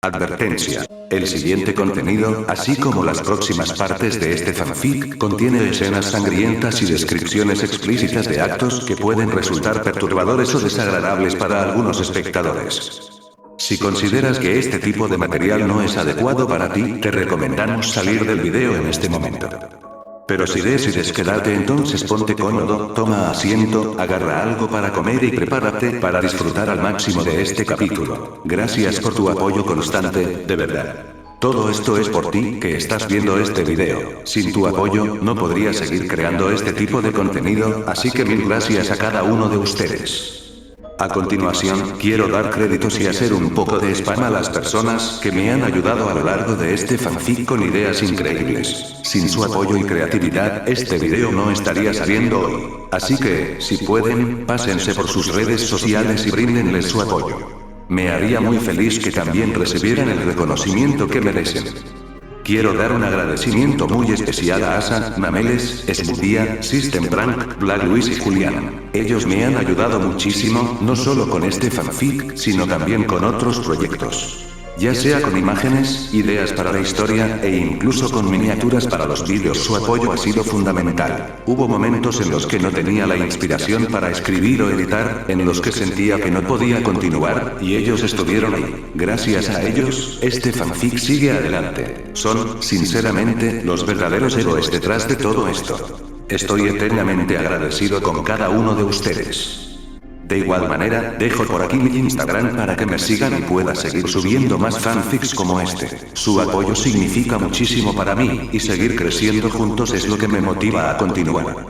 Advertencia. El siguiente contenido, así como las próximas partes de este fanfic, contiene escenas sangrientas y descripciones explícitas de actos que pueden resultar perturbadores o desagradables para algunos espectadores. Si consideras que este tipo de material no es adecuado para ti, te recomendamos salir del video en este momento. Pero si decides quedarte, entonces ponte cómodo, toma asiento, agarra algo para comer y prepárate para disfrutar al máximo de este capítulo. Gracias por tu apoyo constante, de verdad. Todo esto es por ti que estás viendo este video. Sin tu apoyo, no podría seguir creando este tipo de contenido, así que mil gracias a cada uno de ustedes. A continuación, quiero dar créditos y hacer un poco de spam a las personas que me han ayudado a lo largo de este fanfic con ideas increíbles. Sin su apoyo y creatividad, este video no estaría saliendo hoy. Así que, si pueden, pásense por sus redes sociales y bríndenles su apoyo. Me haría muy feliz que también recibieran el reconocimiento que merecen. Quiero dar un agradecimiento muy especial a Asa, Nameles, Smoothia, System Prank, Black Luis y Julián. Ellos me han ayudado muchísimo, no solo con este fanfic, sino también con otros proyectos. Ya sea con imágenes, ideas para la historia, e incluso con miniaturas para los vídeos, su apoyo ha sido fundamental. Hubo momentos en los que no tenía la inspiración para escribir o editar, en los que sentía que no podía continuar, y ellos estuvieron ahí. Gracias a ellos, este fanfic sigue adelante. Son, sinceramente, los verdaderos héroes detrás de todo esto. Estoy eternamente agradecido con cada uno de ustedes. De igual manera, dejo por aquí mi Instagram para que me sigan y pueda seguir subiendo más fanfics como este. Su apoyo significa muchísimo para mí, y seguir creciendo juntos es lo que me motiva a continuar.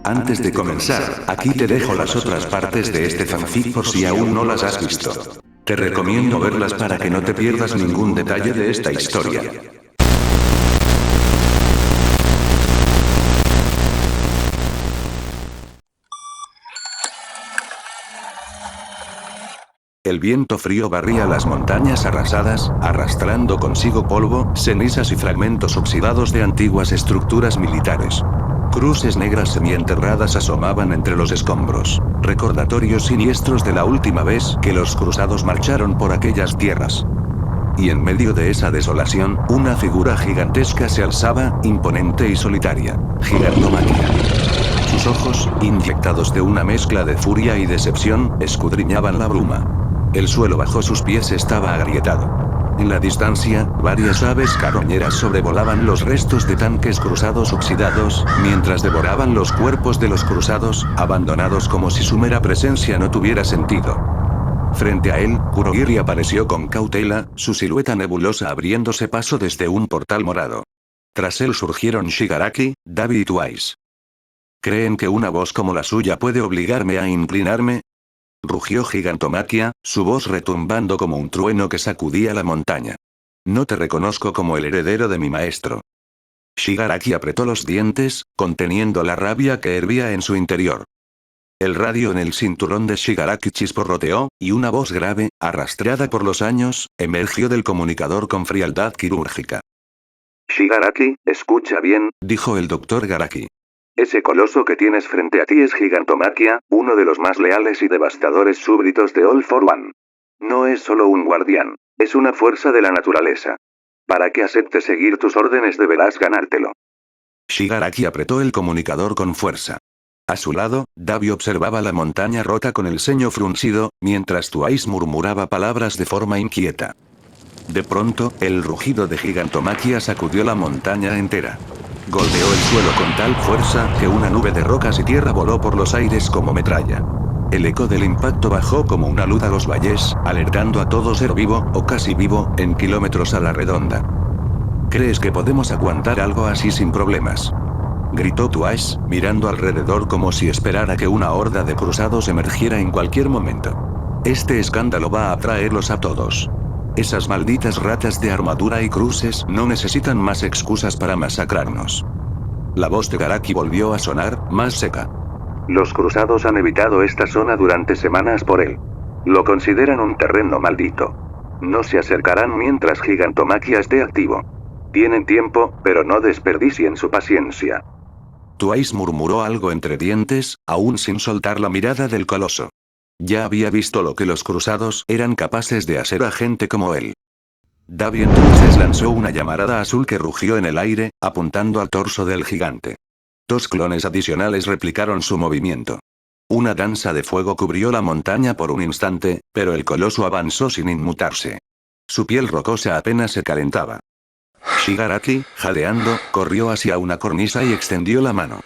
Antes de comenzar, aquí te dejo las otras partes de este fanfic por si aún no las has visto. Te recomiendo verlas para que no te pierdas ningún detalle de esta historia. El viento frío barría las montañas arrasadas, arrastrando consigo polvo, cenizas y fragmentos oxidados de antiguas estructuras militares. Cruces negras semienterradas asomaban entre los escombros, recordatorios siniestros de la última vez que los cruzados marcharon por aquellas tierras. Y en medio de esa desolación, una figura gigantesca se alzaba, imponente y solitaria. Gigantomaquia. Sus ojos, inyectados de una mezcla de furia y decepción, escudriñaban la bruma. El suelo bajo sus pies estaba agrietado. En la distancia, varias aves carroñeras sobrevolaban los restos de tanques cruzados oxidados, mientras devoraban los cuerpos de los cruzados, abandonados como si su mera presencia no tuviera sentido. Frente a él, Kurogiri apareció con cautela, su silueta nebulosa abriéndose paso desde un portal morado. Tras él surgieron Shigaraki, Dabi y Twice. ¿Creen que una voz como la suya puede obligarme a inclinarme? Rugió Gigantomaquia, su voz retumbando como un trueno que sacudía la montaña. No te reconozco como el heredero de mi maestro. Shigaraki apretó los dientes, conteniendo la rabia que hervía en su interior. El radio en el cinturón de Shigaraki chisporroteó, y una voz grave, arrastrada por los años, emergió del comunicador con frialdad quirúrgica. Shigaraki, escucha bien, dijo el Dr. Garaki. Ese coloso que tienes frente a ti es Gigantomaquia, uno de los más leales y devastadores súbditos de All for One. No es solo un guardián, es una fuerza de la naturaleza. Para que acepte seguir tus órdenes deberás ganártelo. Shigaraki apretó el comunicador con fuerza. A su lado, Dabi observaba la montaña rota con el ceño fruncido, mientras Twice murmuraba palabras de forma inquieta. De pronto, el rugido de Gigantomaquia sacudió la montaña entera. Golpeó el suelo con tal fuerza que una nube de rocas y tierra voló por los aires como metralla. El eco del impacto bajó como una luz a los valles, alertando a todo ser vivo, o casi vivo, en kilómetros a la redonda. ¿Crees que podemos aguantar algo así sin problemas?, gritó Twice, mirando alrededor como si esperara que una horda de cruzados emergiera en cualquier momento. Este escándalo va a atraerlos a todos. Esas malditas ratas de armadura y cruces no necesitan más excusas para masacrarnos. La voz de Garaki volvió a sonar, más seca. Los cruzados han evitado esta zona durante semanas por él. Lo consideran un terreno maldito. No se acercarán mientras Gigantomaquia esté activo. Tienen tiempo, pero no desperdicien su paciencia. Twice murmuró algo entre dientes, aún sin soltar la mirada del coloso. Ya había visto lo que los cruzados eran capaces de hacer a gente como él. Davi entonces lanzó una llamarada azul que rugió en el aire, apuntando al torso del gigante. 2 clones adicionales replicaron su movimiento. Una danza de fuego cubrió la montaña por un instante, pero el coloso avanzó sin inmutarse. Su piel rocosa apenas se calentaba. Shigaraki, jadeando, corrió hacia una cornisa y extendió la mano.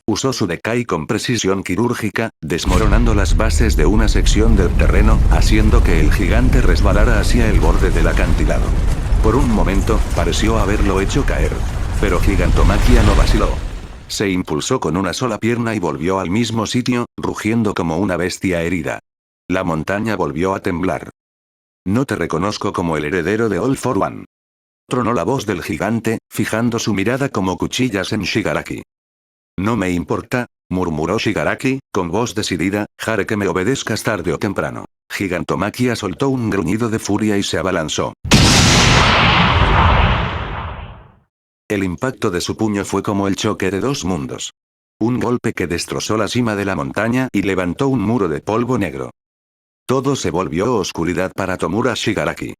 Usó su Dekai con precisión quirúrgica, desmoronando las bases de una sección del terreno, haciendo que el gigante resbalara hacia el borde del acantilado. Por un momento, pareció haberlo hecho caer. Pero Gigantomachia no vaciló. Se impulsó con una sola pierna y volvió al mismo sitio, rugiendo como una bestia herida. La montaña volvió a temblar. No te reconozco como el heredero de All for One. Tronó la voz del gigante, fijando su mirada como cuchillas en Shigaraki. No me importa, murmuró Shigaraki, con voz decidida, haré que me obedezcas tarde o temprano. Gigantomachia soltó un gruñido de furia y se abalanzó. El impacto de su puño fue como el choque de 2 mundos. Un golpe que destrozó la cima de la montaña y levantó un muro de polvo negro. Todo se volvió oscuridad para Tomura Shigaraki.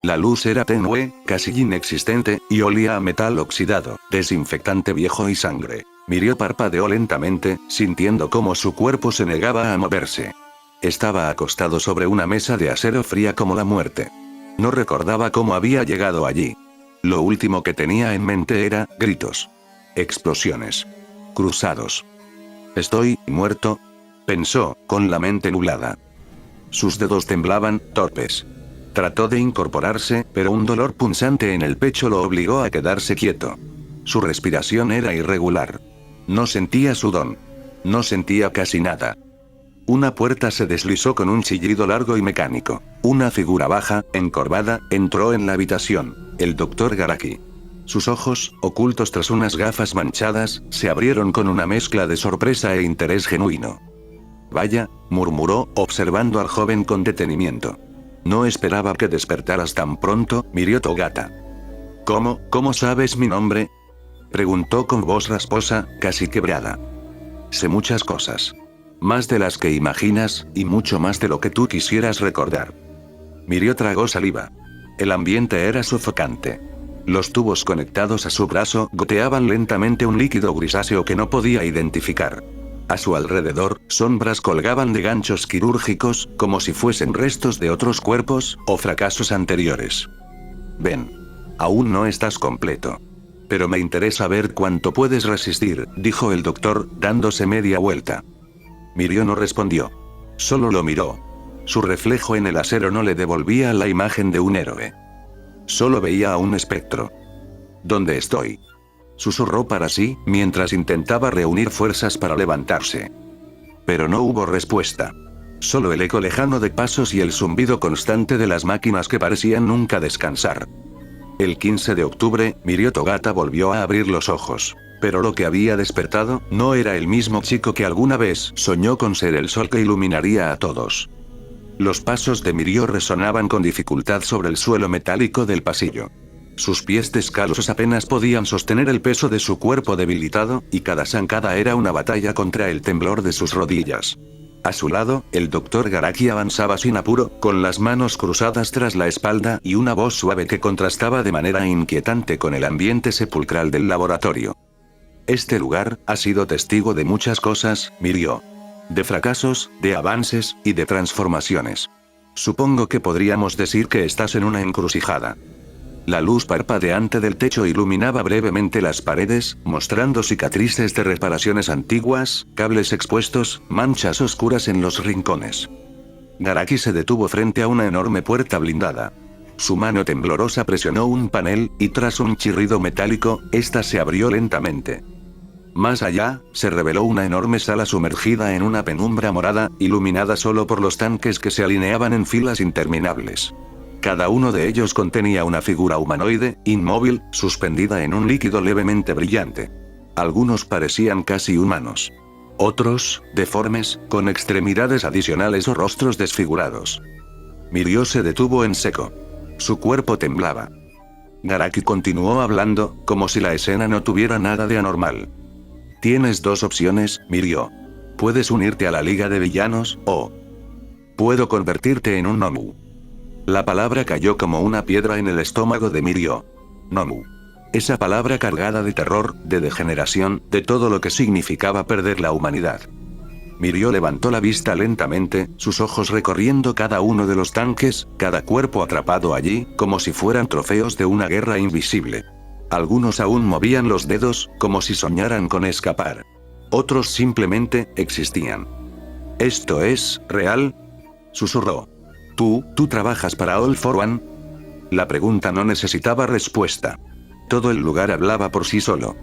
La luz era tenue, casi inexistente, y olía a metal oxidado, desinfectante viejo y sangre. Mirio parpadeó lentamente, sintiendo cómo su cuerpo se negaba a moverse. Estaba acostado sobre una mesa de acero fría como la muerte. No recordaba cómo había llegado allí. Lo último que tenía en mente era gritos. Explosiones. Cruzados. Estoy muerto, pensó, con la mente nublada. Sus dedos temblaban, torpes. Trató de incorporarse, pero un dolor punzante en el pecho lo obligó a quedarse quieto. Su respiración era irregular. No sentía sudor. No sentía casi nada. Una puerta se deslizó con un chillido largo y mecánico. Una figura baja, encorvada, entró en la habitación. El Dr. Garaki. Sus ojos, ocultos tras unas gafas manchadas, se abrieron con una mezcla de sorpresa e interés genuino. Vaya, murmuró, observando al joven con detenimiento. No esperaba que despertaras tan pronto, Mirio Togata. ¿Cómo sabes mi nombre? Preguntó con voz rasposa, casi quebrada. Sé muchas cosas. Más de las que imaginas, y mucho más de lo que tú quisieras recordar. Mirio tragó saliva. El ambiente era sofocante. Los tubos conectados a su brazo goteaban lentamente un líquido grisáceo que no podía identificar. A su alrededor, sombras colgaban de ganchos quirúrgicos, como si fuesen restos de otros cuerpos, o fracasos anteriores. Ven. Aún no estás completo. Pero me interesa ver cuánto puedes resistir, dijo el doctor, dándose media vuelta. Mirio no respondió. Solo lo miró. Su reflejo en el acero no le devolvía la imagen de un héroe. Solo veía a un espectro. ¿Dónde estoy? Susurró para sí, mientras intentaba reunir fuerzas para levantarse. Pero no hubo respuesta. Solo el eco lejano de pasos y el zumbido constante de las máquinas que parecían nunca descansar. El 15 de octubre, Mirio Togata volvió a abrir los ojos. Pero lo que había despertado, no era el mismo chico que alguna vez soñó con ser el sol que iluminaría a todos. Los pasos de Mirio resonaban con dificultad sobre el suelo metálico del pasillo. Sus pies descalzos apenas podían sostener el peso de su cuerpo debilitado, y cada zancada era una batalla contra el temblor de sus rodillas. A su lado, el Dr. Garaki avanzaba sin apuro, con las manos cruzadas tras la espalda y una voz suave que contrastaba de manera inquietante con el ambiente sepulcral del laboratorio. Este lugar ha sido testigo de muchas cosas, Mirio. De fracasos, de avances, y de transformaciones. Supongo que podríamos decir que estás en una encrucijada. La luz parpadeante del techo iluminaba brevemente las paredes, mostrando cicatrices de reparaciones antiguas, cables expuestos, manchas oscuras en los rincones. Garaki se detuvo frente a una enorme puerta blindada. Su mano temblorosa presionó un panel, y tras un chirrido metálico, ésta se abrió lentamente. Más allá, se reveló una enorme sala sumergida en una penumbra morada, iluminada solo por los tanques que se alineaban en filas interminables. Cada uno de ellos contenía una figura humanoide, inmóvil, suspendida en un líquido levemente brillante. Algunos parecían casi humanos. Otros, deformes, con extremidades adicionales o rostros desfigurados. Mirio se detuvo en seco. Su cuerpo temblaba. Garaki continuó hablando, como si la escena no tuviera nada de anormal. Tienes dos opciones, Mirio. Puedes unirte a la Liga de Villanos, o puedo convertirte en un Nomu. La palabra cayó como una piedra en el estómago de Mirio. Nomu. Esa palabra cargada de terror, de degeneración, de todo lo que significaba perder la humanidad. Mirio levantó la vista lentamente, sus ojos recorriendo cada uno de los tanques, cada cuerpo atrapado allí, como si fueran trofeos de una guerra invisible. Algunos aún movían los dedos, como si soñaran con escapar. Otros simplemente existían. ¿Esto es real?, susurró. ¿Tú trabajas para All for One? La pregunta no necesitaba respuesta. Todo el lugar hablaba por sí solo.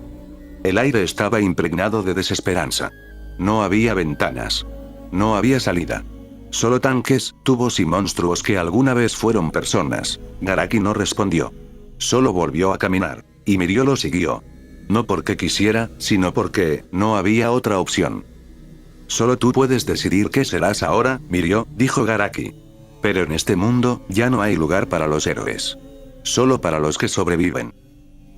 El aire estaba impregnado de desesperanza. No había ventanas. No había salida. Solo tanques, tubos y monstruos que alguna vez fueron personas. Garaki no respondió. Solo volvió a caminar. Y Mirio lo siguió. No porque quisiera, sino porque no había otra opción. Solo tú puedes decidir qué serás ahora, Mirio, dijo Garaki. Pero en este mundo, ya no hay lugar para los héroes. Solo para los que sobreviven.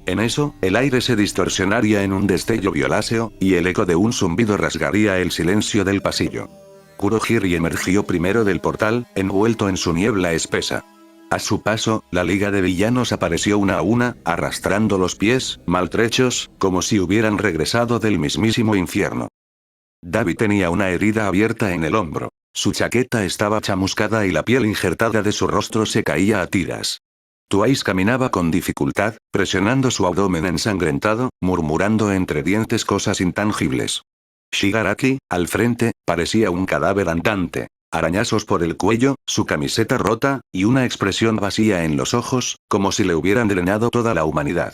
En eso, el aire se distorsionaría en un destello violáceo, y el eco de un zumbido rasgaría el silencio del pasillo. Kurohiri emergió primero del portal, envuelto en su niebla espesa. A su paso, la Liga de Villanos apareció una a una, arrastrando los pies, maltrechos, como si hubieran regresado del mismísimo infierno. David tenía una herida abierta en el hombro. Su chaqueta estaba chamuscada y la piel injertada de su rostro se caía a tiras. Twice caminaba con dificultad, presionando su abdomen ensangrentado, murmurando entre dientes cosas intangibles. Shigaraki, al frente, parecía un cadáver andante. Arañazos por el cuello, su camiseta rota, y una expresión vacía en los ojos, como si le hubieran drenado toda la humanidad.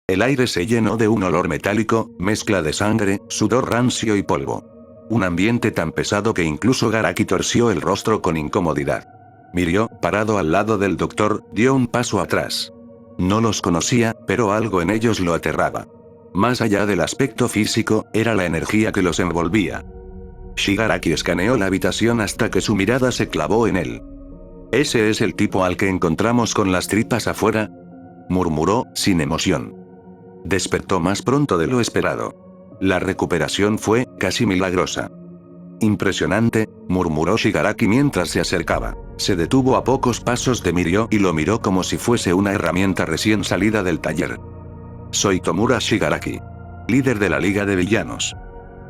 El aire se llenó de un olor metálico, mezcla de sangre, sudor rancio y polvo. Un ambiente tan pesado que incluso Garaki torció el rostro con incomodidad. Mirio, parado al lado del doctor, dio un paso atrás. No los conocía, pero algo en ellos lo aterraba. Más allá del aspecto físico, era la energía que los envolvía. Shigaraki escaneó la habitación hasta que su mirada se clavó en él. «¿Ese es el tipo al que encontramos con las tripas afuera?», murmuró, sin emoción. Despertó más pronto de lo esperado. La recuperación fue, casi milagrosa. «Impresionante», murmuró Shigaraki mientras se acercaba. Se detuvo a pocos pasos de Mirio y lo miró como si fuese una herramienta recién salida del taller. «Soy Tomura Shigaraki. Líder de la Liga de Villanos».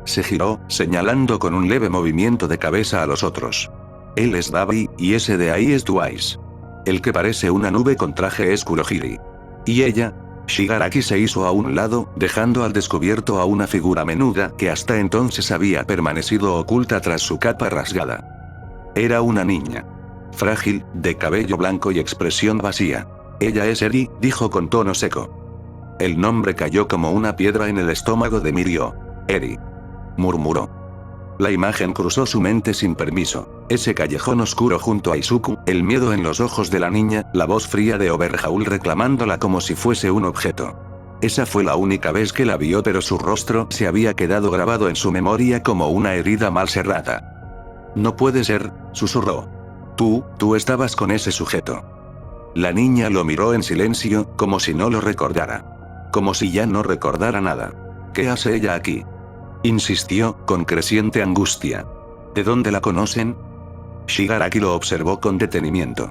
Se giró, señalando con un leve movimiento de cabeza a los otros. «Él es Dabi, y ese de ahí es Twice. El que parece una nube con traje es Kurohiri. Y ella...». Shigaraki se hizo a un lado, dejando al descubierto a una figura menuda que hasta entonces había permanecido oculta tras su capa rasgada. Era una niña. Frágil, de cabello blanco y expresión vacía. «Ella es Eri», dijo con tono seco. El nombre cayó como una piedra en el estómago de Mirio. «Eri», murmuró. La imagen cruzó su mente sin permiso. Ese callejón oscuro junto a Izuku, el miedo en los ojos de la niña, la voz fría de Overhaul reclamándola como si fuese un objeto. Esa fue la única vez que la vio, pero su rostro se había quedado grabado en su memoria como una herida mal cerrada. «No puede ser», susurró. Tú estabas con ese sujeto». La niña lo miró en silencio, como si no lo recordara. Como si ya no recordara nada. «¿Qué hace ella aquí?», insistió, con creciente angustia. «¿De dónde la conocen?». Shigaraki lo observó con detenimiento.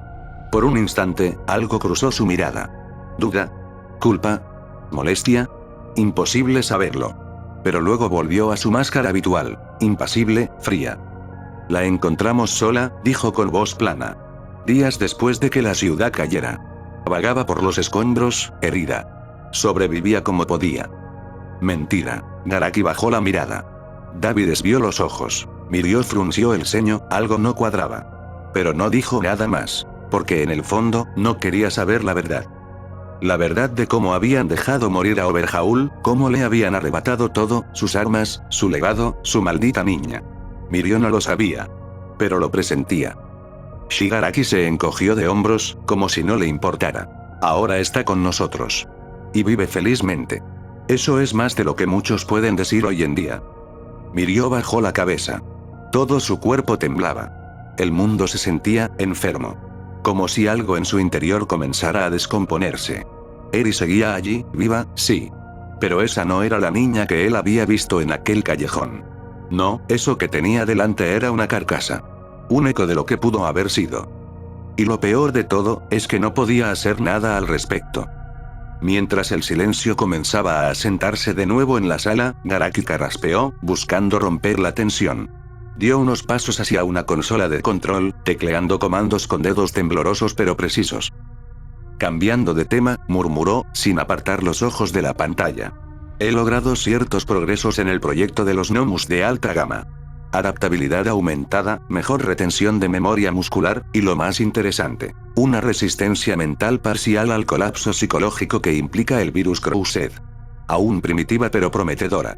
Por un instante, algo cruzó su mirada. ¿Duda? ¿Culpa? ¿Molestia? Imposible saberlo. Pero luego volvió a su máscara habitual, impasible, fría. «La encontramos sola», dijo con voz plana. «Días después de que la ciudad cayera. Vagaba por los escombros, herida. Sobrevivía como podía». «Mentira». Garaki bajó la mirada. David desvió los ojos. Mirio frunció el ceño, algo no cuadraba. Pero no dijo nada más, porque en el fondo, no quería saber la verdad. La verdad de cómo habían dejado morir a Overhaul, cómo le habían arrebatado todo, sus armas, su legado, su maldita niña. Mirio no lo sabía. Pero lo presentía. Shigaraki se encogió de hombros, como si no le importara. Ahora está con nosotros. Y vive felizmente. Eso es más de lo que muchos pueden decir hoy en día. Mirio bajó la cabeza. Todo su cuerpo temblaba. El mundo se sentía enfermo. Como si algo en su interior comenzara a descomponerse. Eri seguía allí, viva, sí. Pero esa no era la niña que él había visto en aquel callejón. No, eso que tenía delante era una carcasa. Un eco de lo que pudo haber sido. Y lo peor de todo, es que no podía hacer nada al respecto. Mientras el silencio comenzaba a asentarse de nuevo en la sala, Garaki carraspeó, buscando romper la tensión. Dio unos pasos hacia una consola de control, tecleando comandos con dedos temblorosos pero precisos. Cambiando de tema, murmuró, sin apartar los ojos de la pantalla. He logrado ciertos progresos en el proyecto de los gnomus de alta gama. Adaptabilidad aumentada, mejor retención de memoria muscular, y lo más interesante, una resistencia mental parcial al colapso psicológico que implica el virus Crusade. Aún primitiva pero prometedora.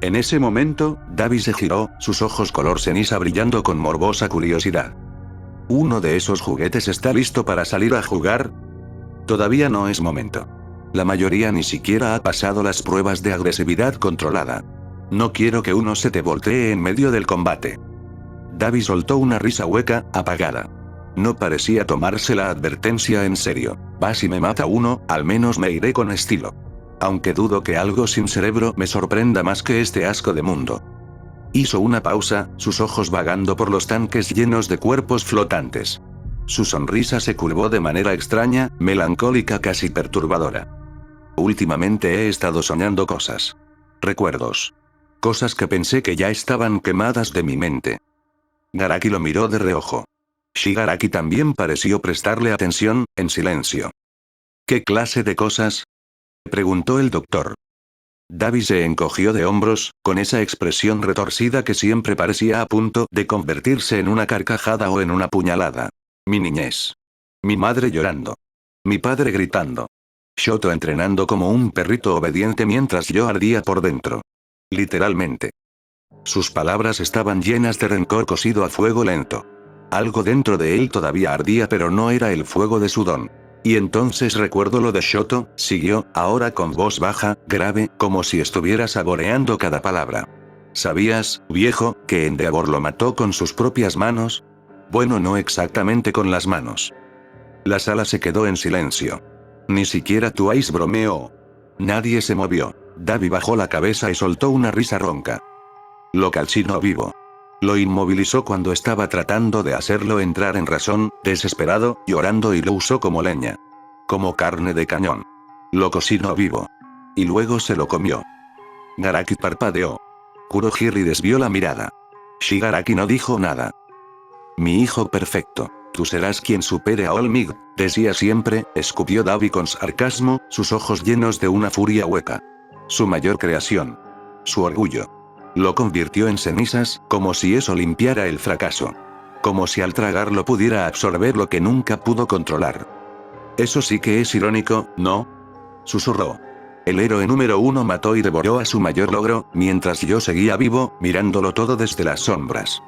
En ese momento, Davi se giró, sus ojos color ceniza brillando con morbosa curiosidad. ¿Uno de esos juguetes está listo para salir a jugar? Todavía no es momento. La mayoría ni siquiera ha pasado las pruebas de agresividad controlada. No quiero que uno se te voltee en medio del combate. Davi soltó una risa hueca, apagada. No parecía tomarse la advertencia en serio. Va, si me mata uno, al menos me iré con estilo. Aunque dudo que algo sin cerebro me sorprenda más que este asco de mundo. Hizo una pausa, sus ojos vagando por los tanques llenos de cuerpos flotantes. Su sonrisa se curvó de manera extraña, melancólica, casi perturbadora. Últimamente he estado soñando cosas. Recuerdos. Cosas que pensé que ya estaban quemadas de mi mente. Garaki lo miró de reojo. Shigaraki también pareció prestarle atención, en silencio. ¿Qué clase de cosas?, preguntó el doctor. Davi se encogió de hombros, con esa expresión retorcida que siempre parecía a punto de convertirse en una carcajada o en una puñalada. Mi niñez. Mi madre llorando. Mi padre gritando. Shoto entrenando como un perrito obediente mientras yo ardía por dentro. Literalmente. Sus palabras estaban llenas de rencor cocido a fuego lento. Algo dentro de él todavía ardía, pero no era el fuego de su don. Y entonces recuerdo lo de Shoto, siguió, ahora con voz baja, grave, como si estuviera saboreando cada palabra. ¿Sabías, viejo, que Endeavor lo mató con sus propias manos? Bueno, no exactamente con las manos. La sala se quedó en silencio. Ni siquiera Twice bromeó. Nadie se movió. Davi bajó la cabeza y soltó una risa ronca. Lo calcinó vivo. Lo inmovilizó cuando estaba tratando de hacerlo entrar en razón, desesperado, llorando, y lo usó como leña. Como carne de cañón. Lo cocinó vivo. Y luego se lo comió. Garaki parpadeó. Kurohiri desvió la mirada. Shigaraki no dijo nada. Mi hijo perfecto. Tú serás quien supere a Olmig, decía siempre, escupió Davi con sarcasmo, sus ojos llenos de una furia hueca. Su mayor creación. Su orgullo. Lo convirtió en cenizas, como si eso limpiara el fracaso. Como si al tragarlo pudiera absorber lo que nunca pudo controlar. Eso sí que es irónico, ¿no? Susurró. El héroe número 1 mató y devoró a su mayor logro, mientras yo seguía vivo, mirándolo todo desde las sombras.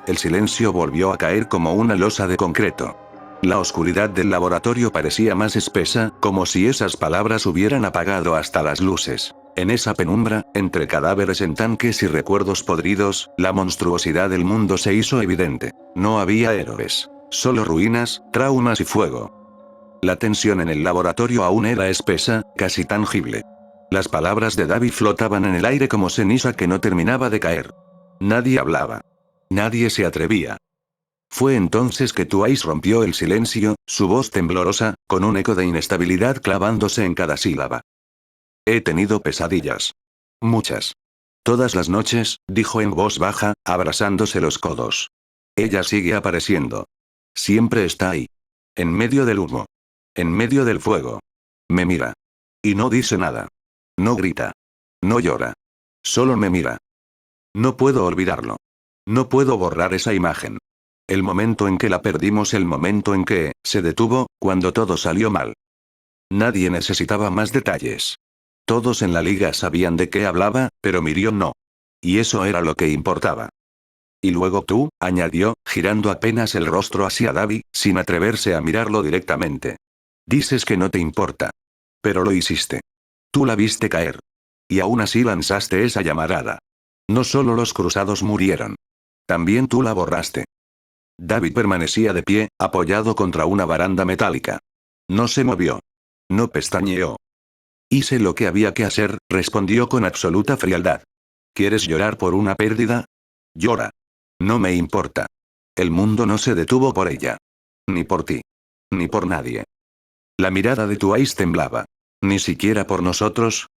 El silencio volvió a caer como una losa de concreto. La oscuridad del laboratorio parecía más espesa, como si esas palabras hubieran apagado hasta las luces. En esa penumbra, entre cadáveres en tanques y recuerdos podridos, la monstruosidad del mundo se hizo evidente. No había héroes. Solo ruinas, traumas y fuego. La tensión en el laboratorio aún era espesa, casi tangible. Las palabras de Davi flotaban en el aire como ceniza que no terminaba de caer. Nadie hablaba. Nadie se atrevía. Fue entonces que Twice rompió el silencio, su voz temblorosa, con un eco de inestabilidad clavándose en cada sílaba. He tenido pesadillas. Muchas. Todas las noches, dijo en voz baja, abrazándose los codos. Ella sigue apareciendo. Siempre está ahí. En medio del humo. En medio del fuego. Me mira. Y no dice nada. No grita. No llora. Solo me mira. No puedo olvidarlo. No puedo borrar esa imagen. El momento en que la perdimos, el momento en que se detuvo, cuando todo salió mal. Nadie necesitaba más detalles. Todos en la liga sabían de qué hablaba, pero Miriam no. Y eso era lo que importaba. Y luego tú, añadió, girando apenas el rostro hacia Davi, sin atreverse a mirarlo directamente. Dices que no te importa. Pero lo hiciste. Tú la viste caer. Y aún así lanzaste esa llamarada. No solo los cruzados murieron. También tú la borraste. Davi permanecía de pie, apoyado contra una baranda metálica. No se movió. No pestañeó. Hice lo que había que hacer, respondió con absoluta frialdad. ¿Quieres llorar por una pérdida? Llora. No me importa. El mundo no se detuvo por ella. Ni por ti. Ni por nadie. La mirada de Twice temblaba. ¿Ni siquiera por nosotros?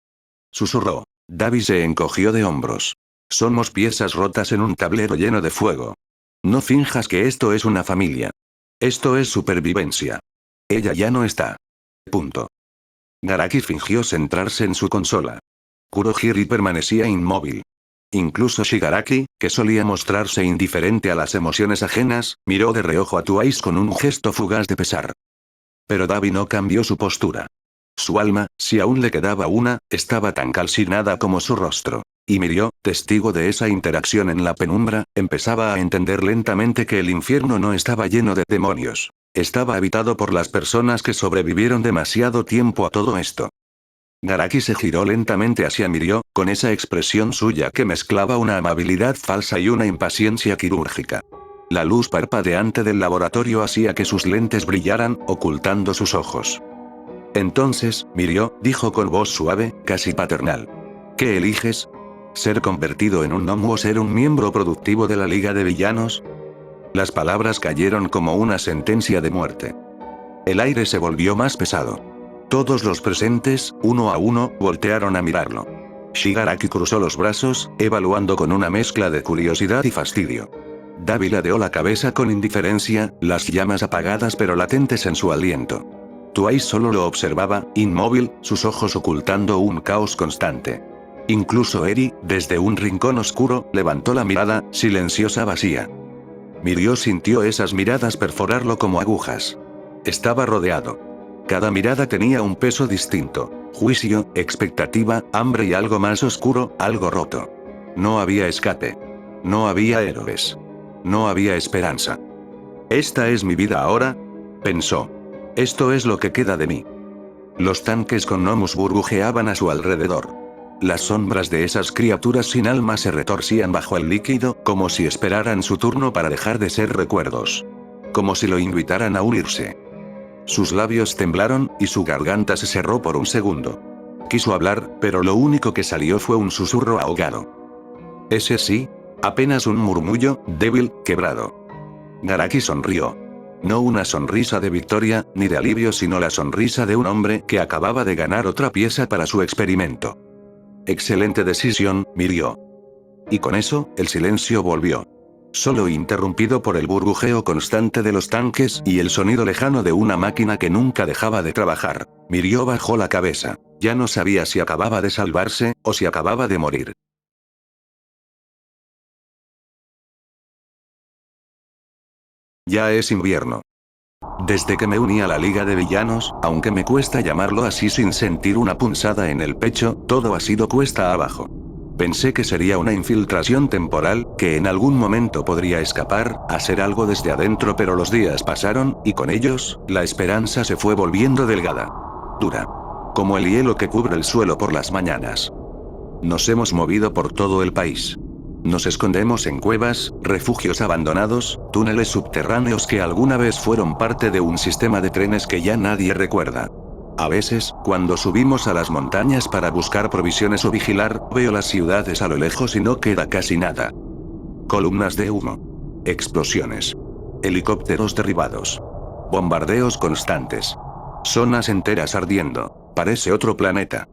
Susurró. Davi se encogió de hombros. Somos piezas rotas en un tablero lleno de fuego. No finjas que esto es una familia. Esto es supervivencia. Ella ya no está. Punto. Garaki fingió centrarse en su consola. Kurohiri permanecía inmóvil. Incluso Shigaraki, que solía mostrarse indiferente a las emociones ajenas, miró de reojo a Twice con un gesto fugaz de pesar. Pero Davi no cambió su postura. Su alma, si aún le quedaba una, estaba tan calcinada como su rostro. Y Mirio, testigo de esa interacción en la penumbra, empezaba a entender lentamente que el infierno no estaba lleno de demonios. Estaba habitado por las personas que sobrevivieron demasiado tiempo a todo esto. Garaki se giró lentamente hacia Mirio, con esa expresión suya que mezclaba una amabilidad falsa y una impaciencia quirúrgica. La luz parpadeante del laboratorio hacía que sus lentes brillaran, ocultando sus ojos. Entonces, Mirio, dijo con voz suave, casi paternal. ¿Qué eliges? ¿Ser convertido en un gnomo o ser un miembro productivo de la Liga de Villanos? Las palabras cayeron como una sentencia de muerte. El aire se volvió más pesado. Todos los presentes, uno a uno, voltearon a mirarlo. Shigaraki cruzó los brazos, evaluando con una mezcla de curiosidad y fastidio. Davi ladeó la cabeza con indiferencia, las llamas apagadas pero latentes en su aliento. Twice solo lo observaba, inmóvil, sus ojos ocultando un caos constante. Incluso Eri, desde un rincón oscuro, levantó la mirada, silenciosa vacía. Mirio sintió esas miradas perforarlo como agujas. Estaba rodeado. Cada mirada tenía un peso distinto. Juicio, expectativa, hambre y algo más oscuro, algo roto. No había escape. No había héroes. No había esperanza. ¿Esta es mi vida ahora? Pensó. Esto es lo que queda de mí. Los tanques con gnomos burbujeaban a su alrededor. Las sombras de esas criaturas sin alma se retorcían bajo el líquido, como si esperaran su turno para dejar de ser recuerdos. Como si lo invitaran a unirse. Sus labios temblaron, y su garganta se cerró por un segundo. Quiso hablar, pero lo único que salió fue un susurro ahogado. Ese sí, apenas un murmullo, débil, quebrado. Garaki sonrió. No una sonrisa de victoria, ni de alivio, sino la sonrisa de un hombre que acababa de ganar otra pieza para su experimento. Excelente decisión, Mirio. Y con eso, el silencio volvió. Solo interrumpido por el burbujeo constante de los tanques y el sonido lejano de una máquina que nunca dejaba de trabajar. Mirio bajó la cabeza. Ya no sabía si acababa de salvarse, o si acababa de morir. Ya es invierno. Desde que me uní a la Liga de Villanos, aunque me cuesta llamarlo así sin sentir una punzada en el pecho, todo ha sido cuesta abajo. Pensé que sería una infiltración temporal, que en algún momento podría escapar, hacer algo desde adentro, pero los días pasaron, y con ellos, la esperanza se fue volviendo delgada. Dura. Como el hielo que cubre el suelo por las mañanas. Nos hemos movido por todo el país. Nos escondemos en cuevas, refugios abandonados, túneles subterráneos que alguna vez fueron parte de un sistema de trenes que ya nadie recuerda. A veces, cuando subimos a las montañas para buscar provisiones o vigilar, veo las ciudades a lo lejos y no queda casi nada. Columnas de humo. Explosiones. Helicópteros derribados. Bombardeos constantes. Zonas enteras ardiendo. Parece otro planeta.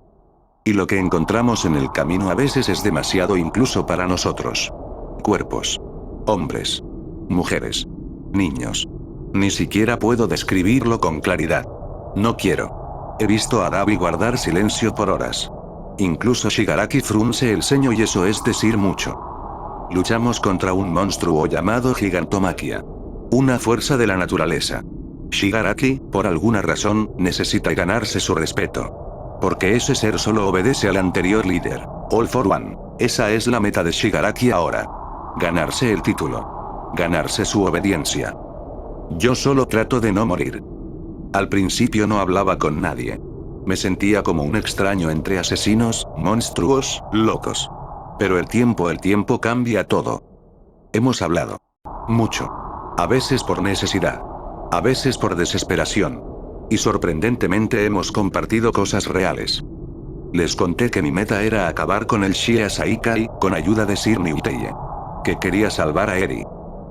Y lo que encontramos en el camino a veces es demasiado incluso para nosotros. Cuerpos. Hombres. Mujeres. Niños. Ni siquiera puedo describirlo con claridad. No quiero. He visto a Davi guardar silencio por horas. Incluso Shigaraki frunce el ceño y eso es decir mucho. Luchamos contra un monstruo llamado Gigantomaquia. Una fuerza de la naturaleza. Shigaraki, por alguna razón, necesita ganarse su respeto. Porque ese ser solo obedece al anterior líder, All for One. Esa es la meta de Shigaraki ahora. Ganarse el título. Ganarse su obediencia. Yo solo trato de no morir. Al principio no hablaba con nadie. Me sentía como un extraño entre asesinos, monstruos, locos. Pero el tiempo cambia todo. Hemos hablado. Mucho. A veces por necesidad. A veces por desesperación. Y sorprendentemente hemos compartido cosas reales. Les conté que mi meta era acabar con el Shia Saikai, con ayuda de Sir Niuteye. Que quería salvar a Eri.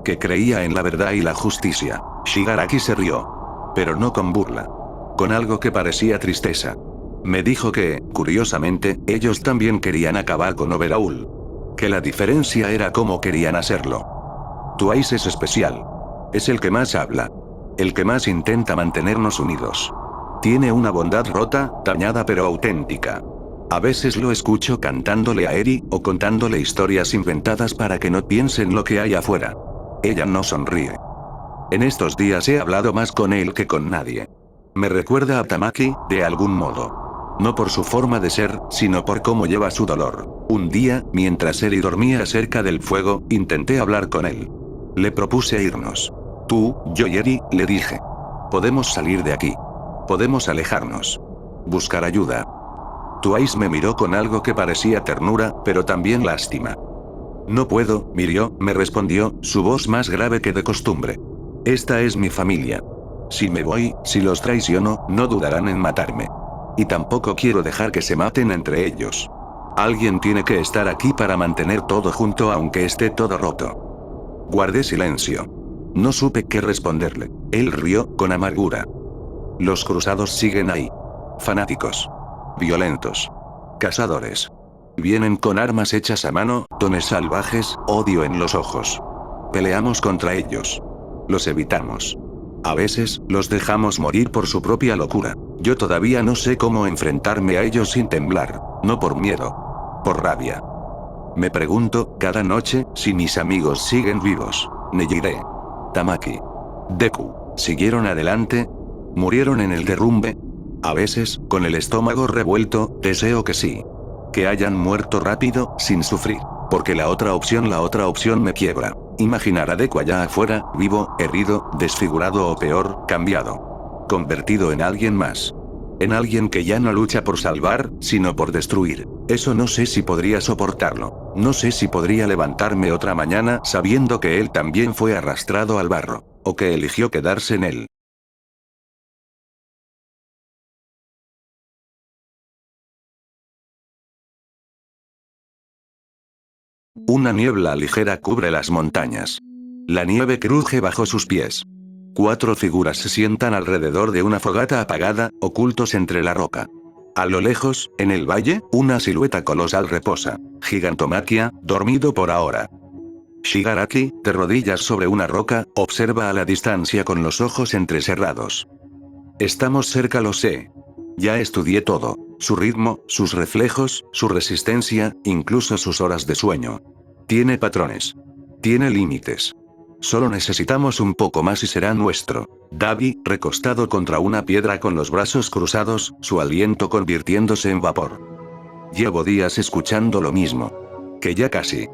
Que creía en la verdad y la justicia. Shigaraki se rió. Pero no con burla. Con algo que parecía tristeza. Me dijo que, curiosamente, ellos también querían acabar con Overhaul. Que la diferencia era cómo querían hacerlo. Twice es especial. Es el que más habla. El que más intenta mantenernos unidos. Tiene una bondad rota, dañada pero auténtica. A veces lo escucho cantándole a Eri, o contándole historias inventadas para que no piensen lo que hay afuera. Ella no sonríe. En estos días he hablado más con él que con nadie. Me recuerda a Tamaki, de algún modo. No por su forma de ser, sino por cómo lleva su dolor. Un día, mientras Eri dormía cerca del fuego, intenté hablar con él. Le propuse irnos. Tú, yo y Eri, le dije. Podemos salir de aquí. Podemos alejarnos. Buscar ayuda. Twice me miró con algo que parecía ternura, pero también lástima. No puedo, Mirio, me respondió, su voz más grave que de costumbre. Esta es mi familia. Si me voy, si los traiciono, no dudarán en matarme. Y tampoco quiero dejar que se maten entre ellos. Alguien tiene que estar aquí para mantener todo junto aunque esté todo roto. Guardé silencio. No supe qué responderle. Él rió, con amargura. Los cruzados siguen ahí. Fanáticos. Violentos. Cazadores. Vienen con armas hechas a mano, tones salvajes, odio en los ojos. Peleamos contra ellos. Los evitamos. A veces, los dejamos morir por su propia locura. Yo todavía no sé cómo enfrentarme a ellos sin temblar, no por miedo. Por rabia. Me pregunto, cada noche, si mis amigos siguen vivos. Nejire. Tamaki. Deku. ¿Siguieron adelante? ¿Murieron en el derrumbe? A veces, con el estómago revuelto, deseo que sí. Que hayan muerto rápido, sin sufrir. Porque la otra opción me quiebra. Imaginar a Deku allá afuera, vivo, herido, desfigurado o peor, cambiado. Convertido en alguien más. En alguien que ya no lucha por salvar, sino por destruir. Eso no sé si podría soportarlo. No sé si podría levantarme otra mañana sabiendo que él también fue arrastrado al barro. O que eligió quedarse en él. Una niebla ligera cubre las montañas. La nieve cruje bajo sus pies. 4 figuras se sientan alrededor de una fogata apagada, ocultos entre la roca. A lo lejos, en el valle, una silueta colosal reposa. Gigantomaquia, dormido por ahora. Shigaraki, de rodillas sobre una roca, observa a la distancia con los ojos entrecerrados. Estamos cerca, lo sé. Ya estudié todo. Su ritmo, sus reflejos, su resistencia, incluso sus horas de sueño. Tiene patrones. Tiene límites. Solo necesitamos un poco más y será nuestro. Dabi, recostado contra una piedra con los brazos cruzados, su aliento convirtiéndose en vapor. Llevo días escuchando lo mismo. Que ya casi.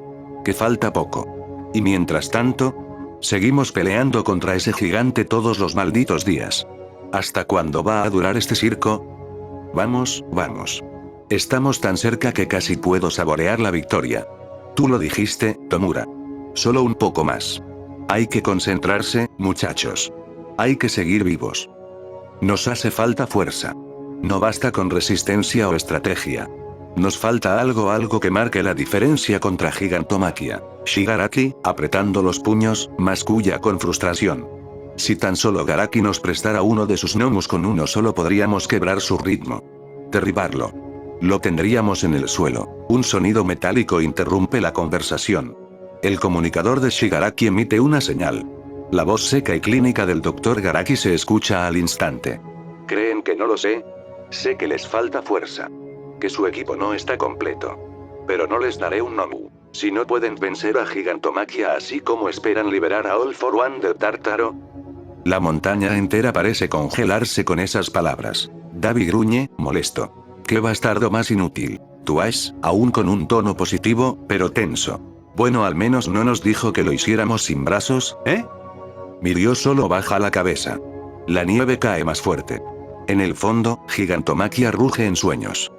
Que falta poco. Y mientras tanto, seguimos peleando contra ese gigante todos los malditos días. ¿Hasta cuándo va a durar este circo? Vamos, vamos. Estamos tan cerca que casi puedo saborear la victoria. Tú lo dijiste, Tomura. Solo un poco más. Hay que concentrarse, muchachos. Hay que seguir vivos. Nos hace falta fuerza. No basta con resistencia o estrategia. Nos falta algo que marque la diferencia contra Gigantomaquia. Shigaraki, apretando los puños, masculla con frustración. Si tan solo Garaki nos prestara uno de sus gnomos, con uno solo podríamos quebrar su ritmo. Derribarlo. Lo tendríamos en el suelo. Un sonido metálico interrumpe la conversación. El comunicador de Shigaraki emite una señal. La voz seca y clínica del Dr. Garaki se escucha al instante. ¿Creen que no lo sé? Sé que les falta fuerza. Que su equipo no está completo. Pero no les daré un Nomu. Si no pueden vencer a Gigantomaquia así como esperan liberar a All for One del Tártaro. La montaña entera parece congelarse con esas palabras. Dabi gruñe, molesto. ¡Qué bastardo más inútil! Twice, aún con un tono positivo, pero tenso. Bueno, al menos no nos dijo que lo hiciéramos sin brazos, ¿eh? Mirio solo baja la cabeza. La nieve cae más fuerte. En el fondo, Gigantomaquia ruge en sueños.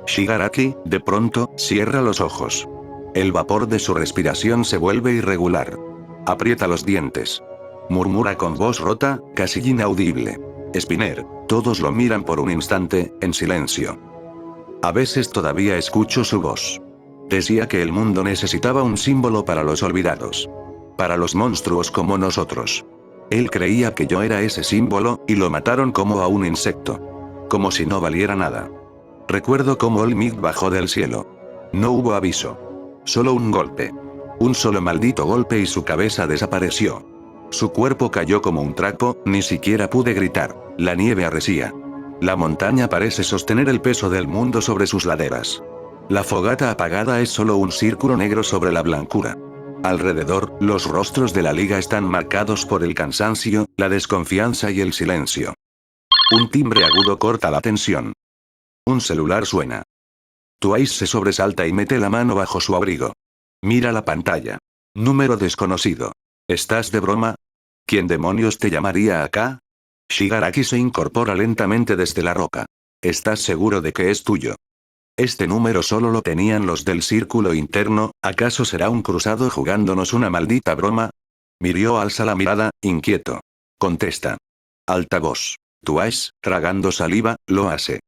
Shigaraki, de pronto, cierra los ojos. El vapor de su respiración se vuelve irregular. Aprieta los dientes. Murmura con voz rota, casi inaudible. Spinner. Todos lo miran por un instante, en silencio. A veces todavía escucho su voz. Decía que el mundo necesitaba un símbolo para los olvidados. Para los monstruos como nosotros. Él creía que yo era ese símbolo, y lo mataron como a un insecto. Como si no valiera nada. Recuerdo cómo Olmec bajó del cielo. No hubo aviso. Solo un golpe. Un solo maldito golpe y su cabeza desapareció. Su cuerpo cayó como un trapo, ni siquiera pude gritar. La nieve arrecía. La montaña parece sostener el peso del mundo sobre sus laderas. La fogata apagada es solo un círculo negro sobre la blancura. Alrededor, los rostros de la liga están marcados por el cansancio, la desconfianza y el silencio. Un timbre agudo corta la tensión. Un celular suena. Twice se sobresalta y mete la mano bajo su abrigo. Mira la pantalla. Número desconocido. ¿Estás de broma? ¿Quién demonios te llamaría acá? Shigaraki se incorpora lentamente desde la roca. ¿Estás seguro de que es tuyo? Este número solo lo tenían los del círculo interno, ¿acaso será un cruzado jugándonos una maldita broma? Mirio alza la mirada, inquieto. Contesta. Alta voz. Twice, tragando saliva, lo hace.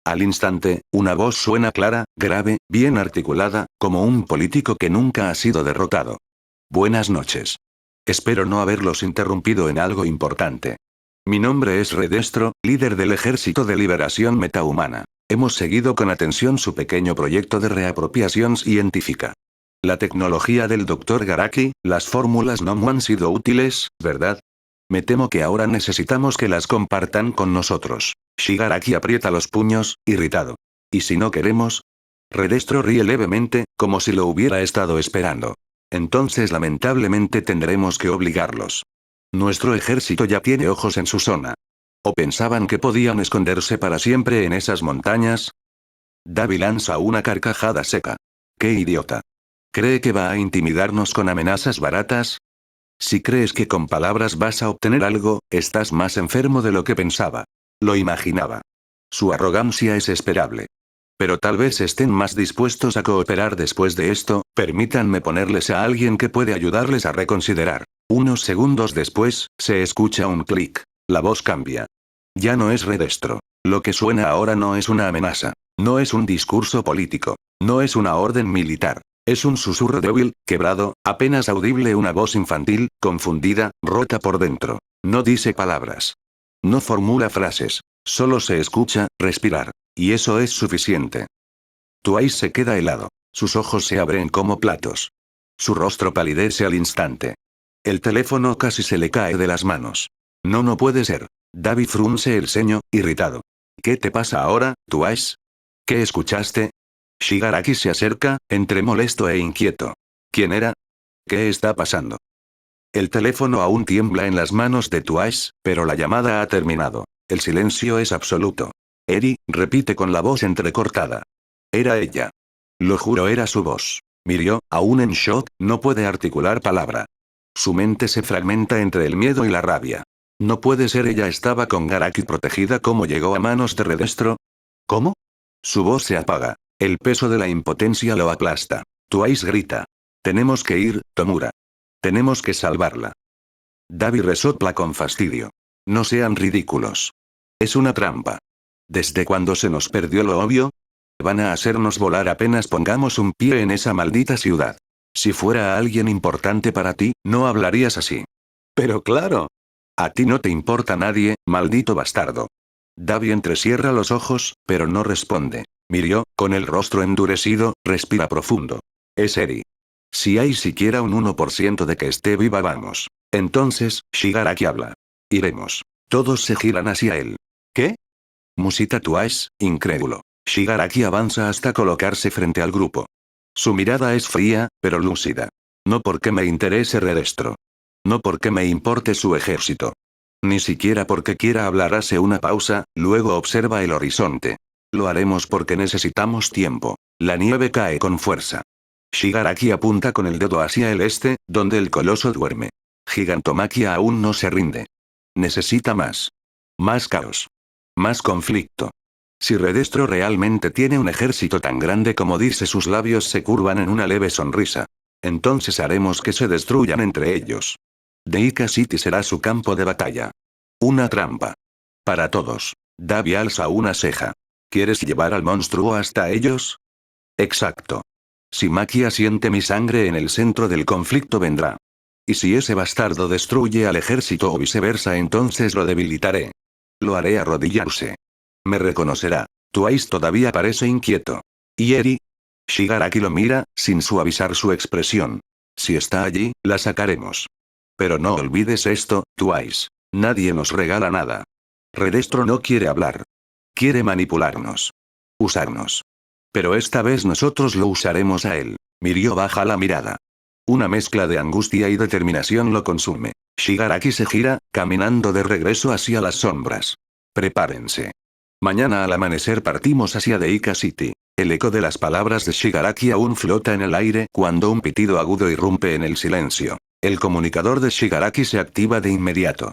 Al instante, una voz suena clara, grave, bien articulada, como un político que nunca ha sido derrotado. Buenas noches. Espero no haberlos interrumpido en algo importante. Mi nombre es Redestro, líder del Ejército de Liberación Metahumana. Hemos seguido con atención su pequeño proyecto de reapropiación científica. La tecnología del Dr. Garaki, las fórmulas no han sido útiles, ¿verdad? Me temo que ahora necesitamos que las compartan con nosotros. Shigaraki aprieta los puños, irritado. ¿Y si no queremos? Redestro ríe levemente, como si lo hubiera estado esperando. Entonces lamentablemente tendremos que obligarlos. Nuestro ejército ya tiene ojos en su zona. ¿O pensaban que podían esconderse para siempre en esas montañas? Davi lanza una carcajada seca. ¡Qué idiota! ¿Cree que va a intimidarnos con amenazas baratas? Si crees que con palabras vas a obtener algo, estás más enfermo de lo que pensaba. Lo imaginaba. Su arrogancia es esperable. Pero tal vez estén más dispuestos a cooperar después de esto, permítanme ponerles a alguien que puede ayudarles a reconsiderar. Unos segundos después, se escucha un clic. La voz cambia. Ya no es Redestro. Lo que suena ahora no es una amenaza. No es un discurso político. No es una orden militar. Es un susurro débil, quebrado, apenas audible, una voz infantil, confundida, rota por dentro. No dice palabras. No formula frases. Solo se escucha, respirar. Y eso es suficiente. Twice se queda helado. Sus ojos se abren como platos. Su rostro palidece al instante. El teléfono casi se le cae de las manos. No puede ser. Davi frunce el ceño, irritado. ¿Qué te pasa ahora, Twice? ¿Qué escuchaste? Shigaraki se acerca, entre molesto e inquieto. ¿Quién era? ¿Qué está pasando? El teléfono aún tiembla en las manos de Twice, pero la llamada ha terminado. El silencio es absoluto. Eri, repite con la voz entrecortada. Era ella. Lo juro, era su voz. Mirio, aún en shock, no puede articular palabra. Su mente se fragmenta entre el miedo y la rabia. No puede ser, ella estaba con Garaki protegida. ¿Cómo llegó a manos de Redestro? ¿Cómo? Su voz se apaga. El peso de la impotencia lo aplasta. Twice grita. Tenemos que ir, Tomura. Tenemos que salvarla. Davi resopla con fastidio. No sean ridículos. Es una trampa. ¿Desde cuándo se nos perdió lo obvio? Van a hacernos volar apenas pongamos un pie en esa maldita ciudad. Si fuera alguien importante para ti, no hablarías así. Pero claro. A ti no te importa nadie, maldito bastardo. Davi entrecierra los ojos, pero no responde. Mirio, con el rostro endurecido, respira profundo. Es Eri. Si hay siquiera un 1% de que esté viva, vamos. Entonces, Shigaraki habla. Iremos. Todos se giran hacia él. ¿Qué? Musita Twice, incrédulo. Shigaraki avanza hasta colocarse frente al grupo. Su mirada es fría, pero lúcida. No porque me interese Redestro. No porque me importe su ejército. Ni siquiera porque quiera hablar. Hace una pausa, luego observa el horizonte. Lo haremos porque necesitamos tiempo. La nieve cae con fuerza. Shigaraki apunta con el dedo hacia el este, donde el coloso duerme. Gigantomaquia aún no se rinde. Necesita más. Más caos. Más conflicto. Si Redestro realmente tiene un ejército tan grande como dice, sus labios se curvan en una leve sonrisa. Entonces haremos que se destruyan entre ellos. Deika City será su campo de batalla. Una trampa. Para todos. Davi alza una ceja. ¿Quieres llevar al monstruo hasta ellos? Exacto. Si Maquia siente mi sangre en el centro del conflicto vendrá. Y si ese bastardo destruye al ejército o viceversa, entonces lo debilitaré. Lo haré arrodillarse. Me reconocerá. Twice todavía parece inquieto. ¿Y Eri? Shigaraki lo mira, sin suavizar su expresión. Si está allí, la sacaremos. Pero no olvides esto, Twice. Nadie nos regala nada. Redestro no quiere hablar. Quiere manipularnos. Usarnos. Pero esta vez nosotros lo usaremos a él. Mirio baja la mirada. Una mezcla de angustia y determinación lo consume. Shigaraki se gira, caminando de regreso hacia las sombras. Prepárense. Mañana al amanecer partimos hacia Deika City. El eco de las palabras de Shigaraki aún flota en el aire cuando un pitido agudo irrumpe en el silencio. El comunicador de Shigaraki se activa de inmediato.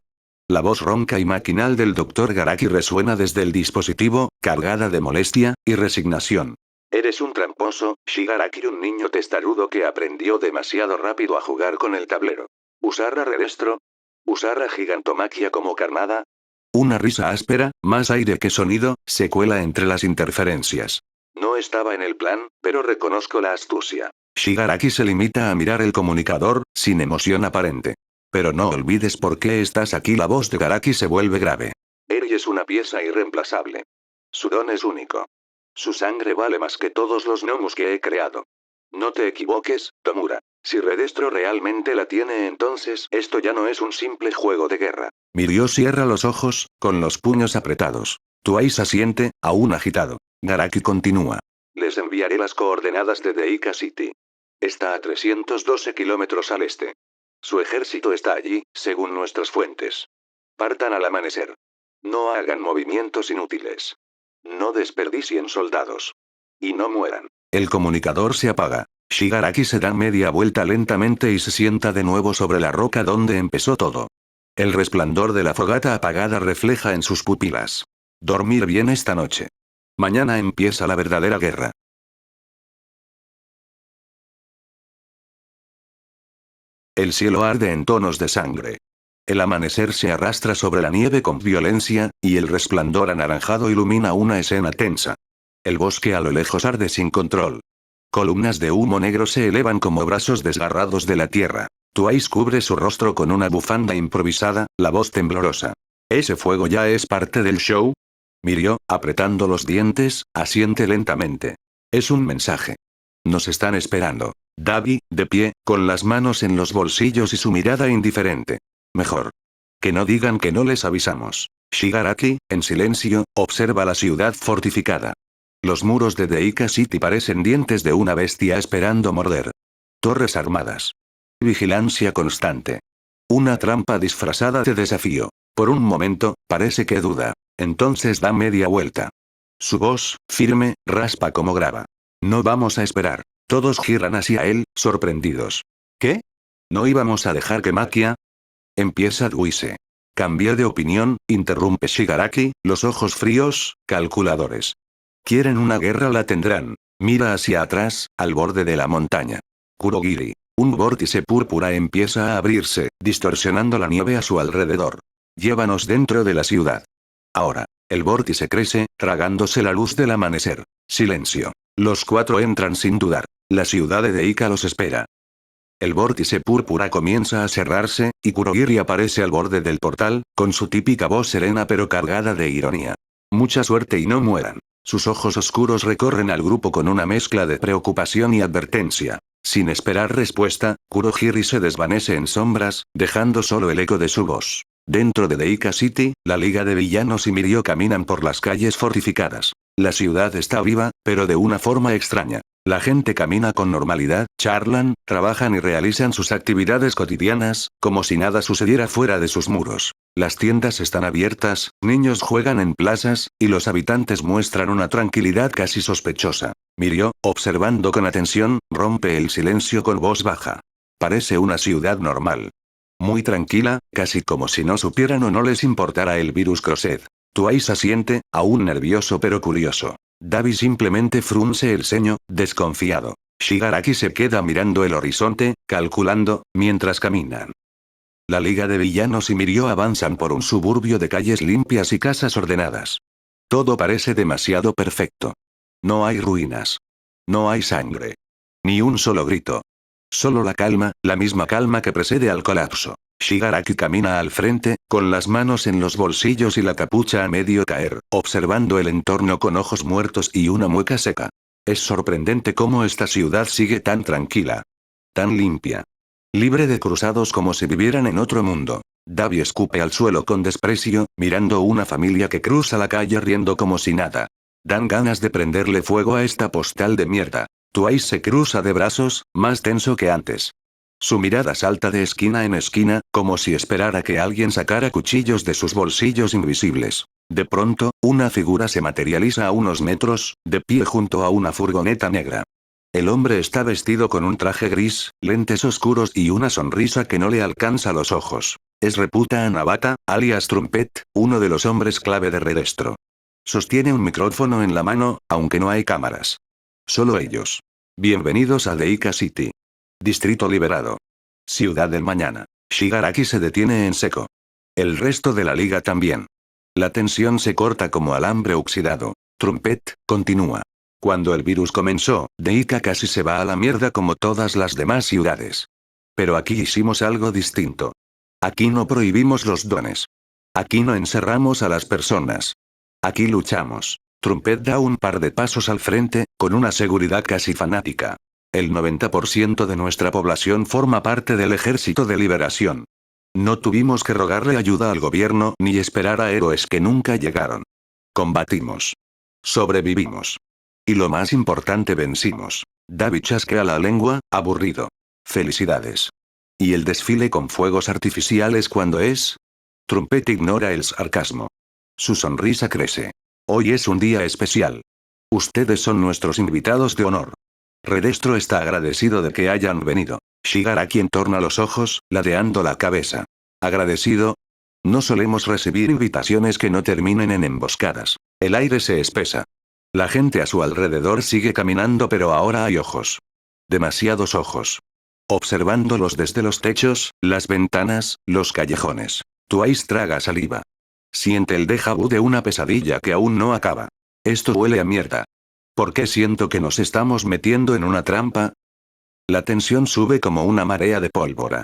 La voz ronca y maquinal del Dr. Garaki resuena desde el dispositivo, cargada de molestia y resignación. Eres un tramposo, Shigaraki, un niño testarudo que aprendió demasiado rápido a jugar con el tablero. ¿Usar a Redestro? ¿Usar a Gigantomaquia como carnada? Una risa áspera, más aire que sonido, se cuela entre las interferencias. No estaba en el plan, pero reconozco la astucia. Shigaraki se limita a mirar el comunicador, sin emoción aparente. Pero no olvides por qué estás aquí. La voz de Garaki se vuelve grave. Eri es una pieza irreemplazable. Su don es único. Su sangre vale más que todos los gnomos que he creado. No te equivoques, Tomura. Si Redestro realmente la tiene, entonces esto ya no es un simple juego de guerra. Mirio cierra los ojos, con los puños apretados. Twice asiente, aún agitado. Garaki continúa. Les enviaré las coordenadas de Deika City. Está a 312 kilómetros al este. Su ejército está allí, según nuestras fuentes. Partan al amanecer. No hagan movimientos inútiles. No desperdicien soldados. Y no mueran. El comunicador se apaga. Shigaraki se da media vuelta lentamente y se sienta de nuevo sobre la roca donde empezó todo. El resplandor de la fogata apagada refleja en sus pupilas. Dormir bien esta noche. Mañana empieza la verdadera guerra. El cielo arde en tonos de sangre. El amanecer se arrastra sobre la nieve con violencia, y el resplandor anaranjado ilumina una escena tensa. El bosque a lo lejos arde sin control. Columnas de humo negro se elevan como brazos desgarrados de la tierra. Twice cubre su rostro con una bufanda improvisada, la voz temblorosa. ¿Ese fuego ya es parte del show? Mirio, apretando los dientes, asiente lentamente. Es un mensaje. Nos están esperando. Davi, de pie, con las manos en los bolsillos y su mirada indiferente. Mejor. Que no digan que no les avisamos. Shigaraki, en silencio, observa la ciudad fortificada. Los muros de Deika City parecen dientes de una bestia esperando morder. Torres armadas. Vigilancia constante. Una trampa disfrazada de desafío. Por un momento, parece que duda. Entonces da media vuelta. Su voz, firme, raspa como grava. No vamos a esperar. Todos giran hacia él, sorprendidos. ¿Qué? ¿No íbamos a dejar que Maquia? Empieza Twice. Cambié de opinión, interrumpe Shigaraki, los ojos fríos, calculadores. Quieren una guerra, la tendrán. Mira hacia atrás, al borde de la montaña. Kurogiri. Un vórtice púrpura empieza a abrirse, distorsionando la nieve a su alrededor. Llévanos dentro de la ciudad. Ahora. El vórtice crece, tragándose la luz del amanecer. Silencio. Los cuatro entran sin dudar. La ciudad de Deika los espera. El vórtice púrpura comienza a cerrarse, y Kurogiri aparece al borde del portal, con su típica voz serena pero cargada de ironía. Mucha suerte y no mueran. Sus ojos oscuros recorren al grupo con una mezcla de preocupación y advertencia. Sin esperar respuesta, Kurogiri se desvanece en sombras, dejando solo el eco de su voz. Dentro de Deika City, la Liga de Villanos y Mirio caminan por las calles fortificadas. La ciudad está viva, pero de una forma extraña. La gente camina con normalidad, charlan, trabajan y realizan sus actividades cotidianas, como si nada sucediera fuera de sus muros. Las tiendas están abiertas, niños juegan en plazas, y los habitantes muestran una tranquilidad casi sospechosa. Mirio, observando con atención, rompe el silencio con voz baja. Parece una ciudad normal. Muy tranquila, casi como si no supieran o no les importara el virus Crosed. Twice asiente, aún nervioso pero curioso. Davi simplemente frunce el ceño, desconfiado. Shigaraki se queda mirando el horizonte, calculando, mientras caminan. La liga de villanos y Mirio avanzan por un suburbio de calles limpias y casas ordenadas. Todo parece demasiado perfecto. No hay ruinas. No hay sangre. Ni un solo grito. Solo la calma, la misma calma que precede al colapso. Shigaraki camina al frente, con las manos en los bolsillos y la capucha a medio caer, observando el entorno con ojos muertos y una mueca seca. Es sorprendente cómo esta ciudad sigue tan tranquila. Tan limpia. Libre de cruzados como si vivieran en otro mundo. Davi escupe al suelo con desprecio, mirando una familia que cruza la calle riendo como si nada. Dan ganas de prenderle fuego a esta postal de mierda. Twice se cruza de brazos, más tenso que antes. Su mirada salta de esquina en esquina, como si esperara que alguien sacara cuchillos de sus bolsillos invisibles. De pronto, una figura se materializa a unos metros, de pie junto a una furgoneta negra. El hombre está vestido con un traje gris, lentes oscuros y una sonrisa que no le alcanza los ojos. Es Reputa Anabata, alias Trumpet, uno de los hombres clave de Redestro. Sostiene un micrófono en la mano, aunque no hay cámaras. Solo ellos. Bienvenidos a Deika City. Distrito liberado. Ciudad del mañana. Shigaraki se detiene en seco. El resto de la liga también. La tensión se corta como alambre oxidado. Trumpet, continúa. Cuando el virus comenzó, Deika casi se va a la mierda como todas las demás ciudades. Pero aquí hicimos algo distinto. Aquí no prohibimos los dones. Aquí no encerramos a las personas. Aquí luchamos. Trumpet da un par de pasos al frente, con una seguridad casi fanática. El 90% de nuestra población forma parte del Ejército de Liberación. No tuvimos que rogarle ayuda al gobierno ni esperar a héroes que nunca llegaron. Combatimos. Sobrevivimos. Y lo más importante, vencimos. Davi chasquea la lengua, aburrido. Felicidades. ¿Y el desfile con fuegos artificiales cuándo es? Trumpet ignora el sarcasmo. Su sonrisa crece. Hoy es un día especial. Ustedes son nuestros invitados de honor. Redestro está agradecido de que hayan venido. Shigaraki entorna los ojos, ladeando la cabeza. ¿Agradecido? No solemos recibir invitaciones que no terminen en emboscadas. El aire se espesa. La gente a su alrededor sigue caminando, pero ahora hay ojos. Demasiados ojos. Observándolos desde los techos, las ventanas, los callejones. Twice traga saliva. Siente el déjà vu de una pesadilla que aún no acaba. Esto huele a mierda. ¿Por qué siento que nos estamos metiendo en una trampa? La tensión sube como una marea de pólvora.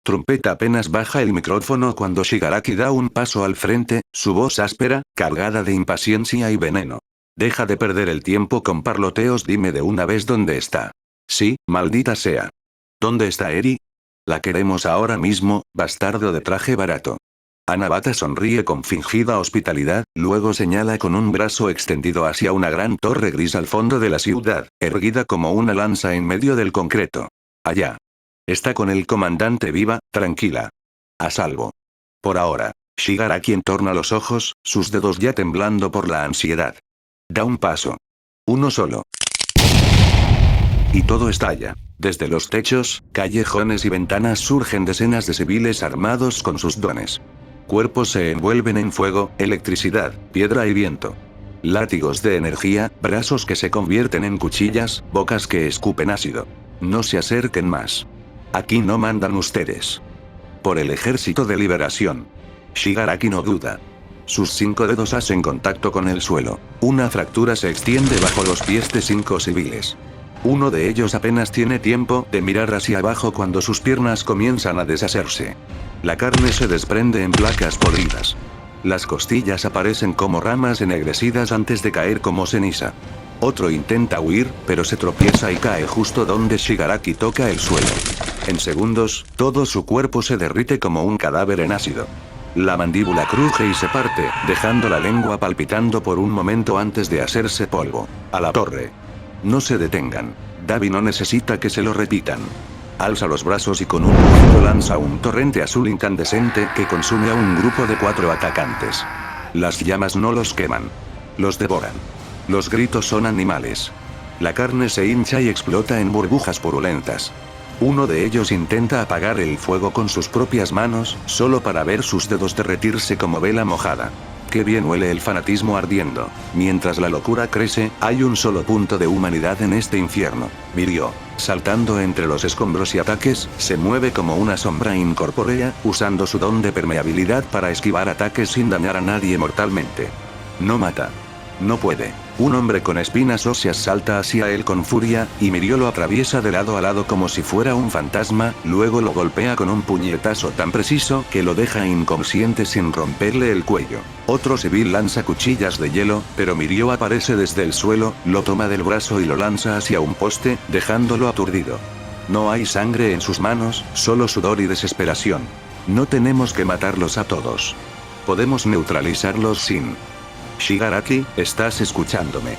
Trumpet apenas baja el micrófono cuando Shigaraki da un paso al frente, su voz áspera, cargada de impaciencia y veneno. Deja de perder el tiempo con parloteos, dime de una vez dónde está. Sí, maldita sea. ¿Dónde está Eri? La queremos ahora mismo, bastardo de traje barato. Anabata sonríe con fingida hospitalidad, luego señala con un brazo extendido hacia una gran torre gris al fondo de la ciudad, erguida como una lanza en medio del concreto. Allá. Está con el comandante viva, tranquila. A salvo. Por ahora. Shigaraki entorna los ojos, sus dedos ya temblando por la ansiedad. Da un paso. Uno solo. Y todo estalla. Desde los techos, callejones y ventanas surgen decenas de civiles armados con sus dones. Cuerpos se envuelven en fuego, electricidad, piedra y viento. Látigos de energía, brazos que se convierten en cuchillas, bocas que escupen ácido. No se acerquen más. Aquí no mandan ustedes. Por el Ejército de Liberación. Shigaraki no duda. Sus 5 dedos hacen contacto con el suelo. Una fractura se extiende bajo los pies de 5 civiles. Uno de ellos apenas tiene tiempo de mirar hacia abajo cuando sus piernas comienzan a deshacerse. La carne se desprende en placas podridas. Las costillas aparecen como ramas ennegrecidas antes de caer como ceniza. Otro intenta huir, pero se tropieza y cae justo donde Shigaraki toca el suelo. En segundos, todo su cuerpo se derrite como un cadáver en ácido. La mandíbula cruje y se parte, dejando la lengua palpitando por un momento antes de hacerse polvo. A la torre. No se detengan. Davi no necesita que se lo repitan. Alza los brazos y con un rugido lanza un torrente azul incandescente que consume a un grupo de 4 atacantes. Las llamas no los queman. Los devoran. Los gritos son animales. La carne se hincha y explota en burbujas purulentas. Uno de ellos intenta apagar el fuego con sus propias manos, solo para ver sus dedos derretirse como vela mojada. Qué bien huele el fanatismo ardiendo. Mientras la locura crece, hay un solo punto de humanidad en este infierno. Mirio, saltando entre los escombros y ataques, se mueve como una sombra incorpórea, usando su don de permeabilidad para esquivar ataques sin dañar a nadie mortalmente. No mata. No puede. Un hombre con espinas óseas salta hacia él con furia, y Mirio lo atraviesa de lado a lado como si fuera un fantasma, luego lo golpea con un puñetazo tan preciso que lo deja inconsciente sin romperle el cuello. Otro civil lanza cuchillas de hielo, pero Mirio aparece desde el suelo, lo toma del brazo y lo lanza hacia un poste, dejándolo aturdido. No hay sangre en sus manos, solo sudor y desesperación. No tenemos que matarlos a todos. Podemos neutralizarlos sin... Shigaraki, estás escuchándome.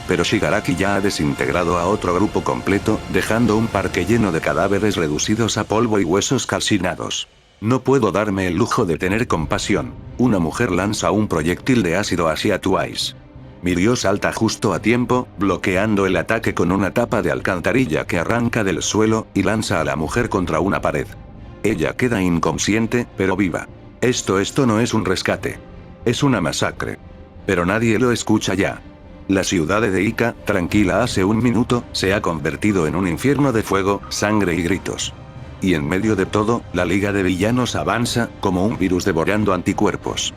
Pero Shigaraki ya ha desintegrado a otro grupo completo, dejando un parque lleno de cadáveres reducidos a polvo y huesos calcinados. No puedo darme el lujo de tener compasión. Una mujer lanza un proyectil de ácido hacia Twice. Mirio salta justo a tiempo, bloqueando el ataque con una tapa de alcantarilla que arranca del suelo, y lanza a la mujer contra una pared. Ella queda inconsciente, pero viva. Esto no es un rescate. Es una masacre. Pero nadie lo escucha ya. La ciudad de Deika, tranquila hace un minuto, se ha convertido en un infierno de fuego, sangre y gritos. Y en medio de todo, la liga de villanos avanza, como un virus devorando anticuerpos.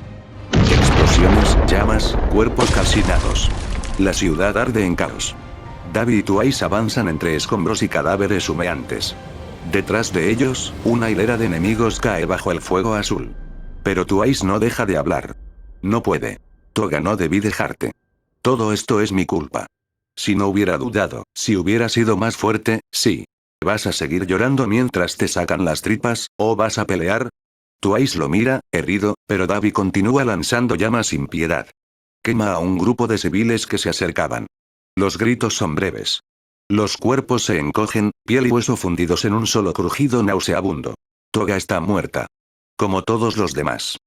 Explosiones, llamas, cuerpos calcinados. La ciudad arde en caos. Dabi y Twice avanzan entre escombros y cadáveres humeantes. Detrás de ellos, una hilera de enemigos cae bajo el fuego azul. Pero Twice no deja de hablar. No puede. Toga, no debí dejarte. Todo esto es mi culpa. Si no hubiera dudado, si hubiera sido más fuerte, sí. ¿Vas a seguir llorando mientras te sacan las tripas, o vas a pelear? Twice lo mira, herido, pero Dabi continúa lanzando llamas sin piedad. Quema a un grupo de civiles que se acercaban. Los gritos son breves. Los cuerpos se encogen, piel y hueso fundidos en un solo crujido nauseabundo. Toga está muerta. Como todos los demás.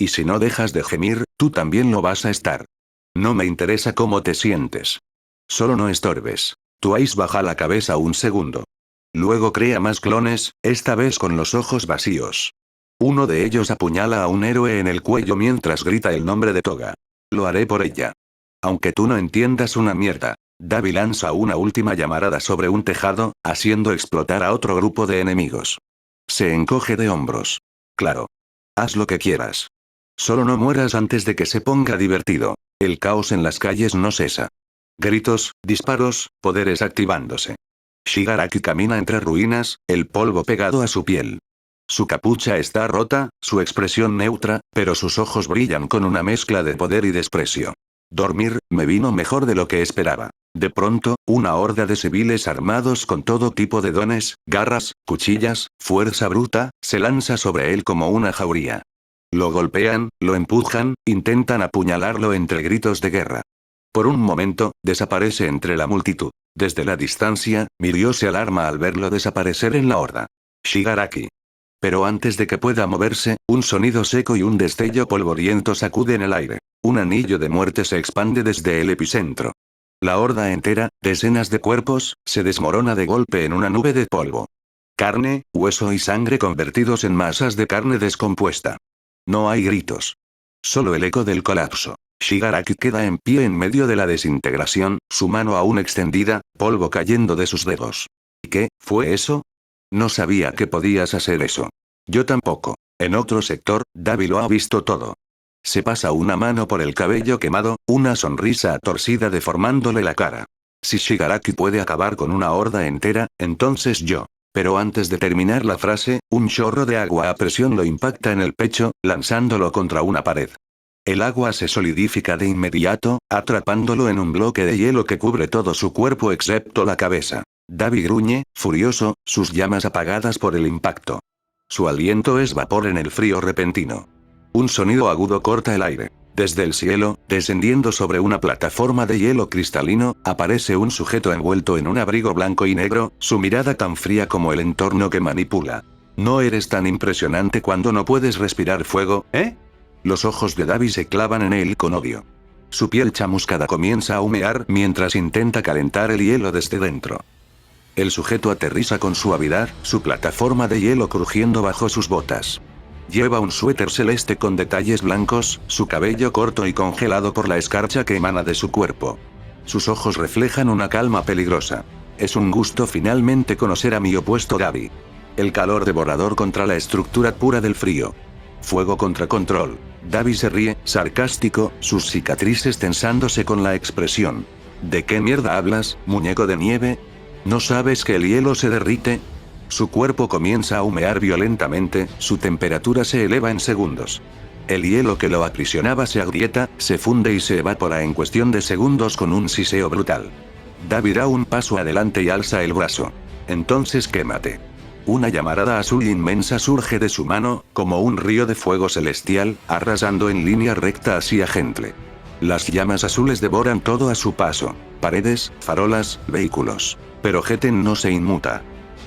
Y si no dejas de gemir, tú también lo vas a estar. No me interesa cómo te sientes. Solo no estorbes. Twice baja la cabeza un segundo. Luego crea más clones, esta vez con los ojos vacíos. Uno de ellos apuñala a un héroe en el cuello mientras grita el nombre de Toga. Lo haré por ella. Aunque tú no entiendas una mierda. Dabi lanza una última llamarada sobre un tejado, haciendo explotar a otro grupo de enemigos. Se encoge de hombros. Claro. Haz lo que quieras. Solo no mueras antes de que se ponga divertido. El caos en las calles no cesa. Gritos, disparos, poderes activándose. Shigaraki camina entre ruinas, el polvo pegado a su piel. Su capucha está rota, su expresión neutra, pero sus ojos brillan con una mezcla de poder y desprecio. Dormir, me vino mejor de lo que esperaba. De pronto, una horda de civiles armados con todo tipo de dones, garras, cuchillas, fuerza bruta, se lanza sobre él como una jauría. Lo golpean, lo empujan, intentan apuñalarlo entre gritos de guerra. Por un momento, desaparece entre la multitud. Desde la distancia, Mirio se alarma al verlo desaparecer en la horda. Shigaraki. Pero antes de que pueda moverse, un sonido seco y un destello polvoriento sacuden el aire. Un anillo de muerte se expande desde el epicentro. La horda entera, decenas de cuerpos, se desmorona de golpe en una nube de polvo. Carne, hueso y sangre convertidos en masas de carne descompuesta. No hay gritos. Solo el eco del colapso. Shigaraki queda en pie en medio de la desintegración, su mano aún extendida, polvo cayendo de sus dedos. ¿Qué fue eso? No sabía que podías hacer eso. Yo tampoco. En otro sector, Dabi lo ha visto todo. Se pasa una mano por el cabello quemado, una sonrisa torcida deformándole la cara. Si Shigaraki puede acabar con una horda entera, entonces yo. Pero antes de terminar la frase, un chorro de agua a presión lo impacta en el pecho, lanzándolo contra una pared. El agua se solidifica de inmediato, atrapándolo en un bloque de hielo que cubre todo su cuerpo excepto la cabeza. Dabi gruñe, furioso, sus llamas apagadas por el impacto. Su aliento es vapor en el frío repentino. Un sonido agudo corta el aire. Desde el cielo, descendiendo sobre una plataforma de hielo cristalino, aparece un sujeto envuelto en un abrigo blanco y negro, su mirada tan fría como el entorno que manipula. ¿No eres tan impresionante cuando no puedes respirar fuego, eh? Los ojos de Dabi se clavan en él con odio. Su piel chamuscada comienza a humear mientras intenta calentar el hielo desde dentro. El sujeto aterriza con suavidad, su plataforma de hielo crujiendo bajo sus botas. Lleva un suéter celeste con detalles blancos, su cabello corto y congelado por la escarcha que emana de su cuerpo. Sus ojos reflejan una calma peligrosa. Es un gusto finalmente conocer a mi opuesto Davi. El calor devorador contra la estructura pura del frío. Fuego contra control. Davi se ríe, sarcástico, sus cicatrices tensándose con la expresión. ¿De qué mierda hablas, muñeco de nieve? ¿No sabes que el hielo se derrite? Su cuerpo comienza a humear violentamente, su temperatura se eleva en segundos. El hielo que lo aprisionaba se agrieta, se funde y se evapora en cuestión de segundos con un siseo brutal. Davi da un paso adelante y alza el brazo. Entonces quémate. Una llamarada azul inmensa surge de su mano, como un río de fuego celestial, arrasando en línea recta hacia Gentle. Las llamas azules devoran todo a su paso. Paredes, farolas, vehículos. Pero Geten no se inmuta.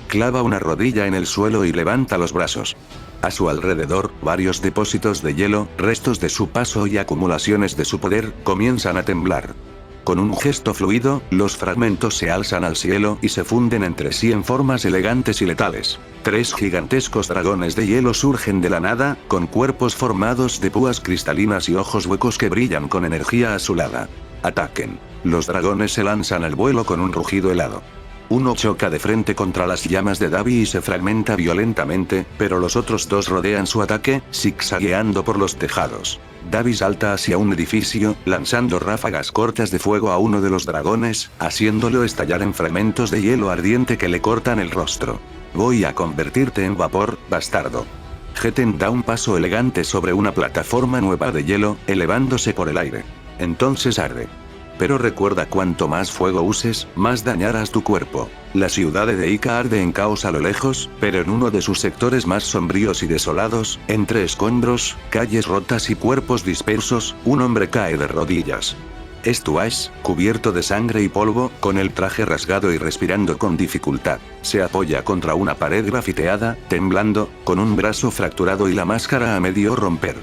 Clava una rodilla en el suelo y levanta los brazos. A su alrededor, varios depósitos de hielo, restos de su paso y acumulaciones de su poder, comienzan a temblar. Con un gesto fluido, los fragmentos se alzan al cielo y se funden entre sí en formas elegantes y letales. 3 gigantescos dragones de hielo surgen de la nada, con cuerpos formados de púas cristalinas y ojos huecos que brillan con energía azulada. Ataquen. Los dragones se lanzan al vuelo con un rugido helado. Uno choca de frente contra las llamas de Davi y se fragmenta violentamente, pero los otros dos rodean su ataque, zigzagueando por los tejados. Davi salta hacia un edificio, lanzando ráfagas cortas de fuego a uno de los dragones, haciéndolo estallar en fragmentos de hielo ardiente que le cortan el rostro. Voy a convertirte en vapor, bastardo. Geten da un paso elegante sobre una plataforma nueva de hielo, elevándose por el aire. Entonces arde. Pero recuerda, cuanto más fuego uses, más dañarás tu cuerpo. La ciudad de Deika arde en caos a lo lejos, pero en uno de sus sectores más sombríos y desolados, entre escombros, calles rotas y cuerpos dispersos, un hombre cae de rodillas. Es Tuash, cubierto de sangre y polvo, con el traje rasgado y respirando con dificultad. Se apoya contra una pared grafiteada, temblando, con un brazo fracturado y la máscara a medio romper.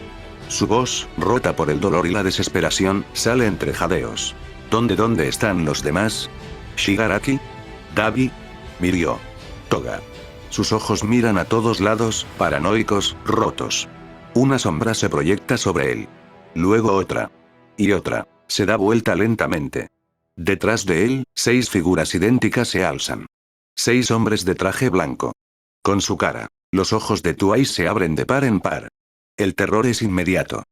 Su voz, rota por el dolor y la desesperación, sale entre jadeos. ¿Dónde están los demás? ¿Shigaraki? ¿Davi? Mirio. Toga. Sus ojos miran a todos lados, paranoicos, rotos. Una sombra se proyecta sobre él. Luego otra. Y otra. Se da vuelta lentamente. Detrás de él, 6 figuras idénticas se alzan. 6 hombres de traje blanco. Con su cara. Los ojos de Tuash se abren de par en par. El terror es inmediato.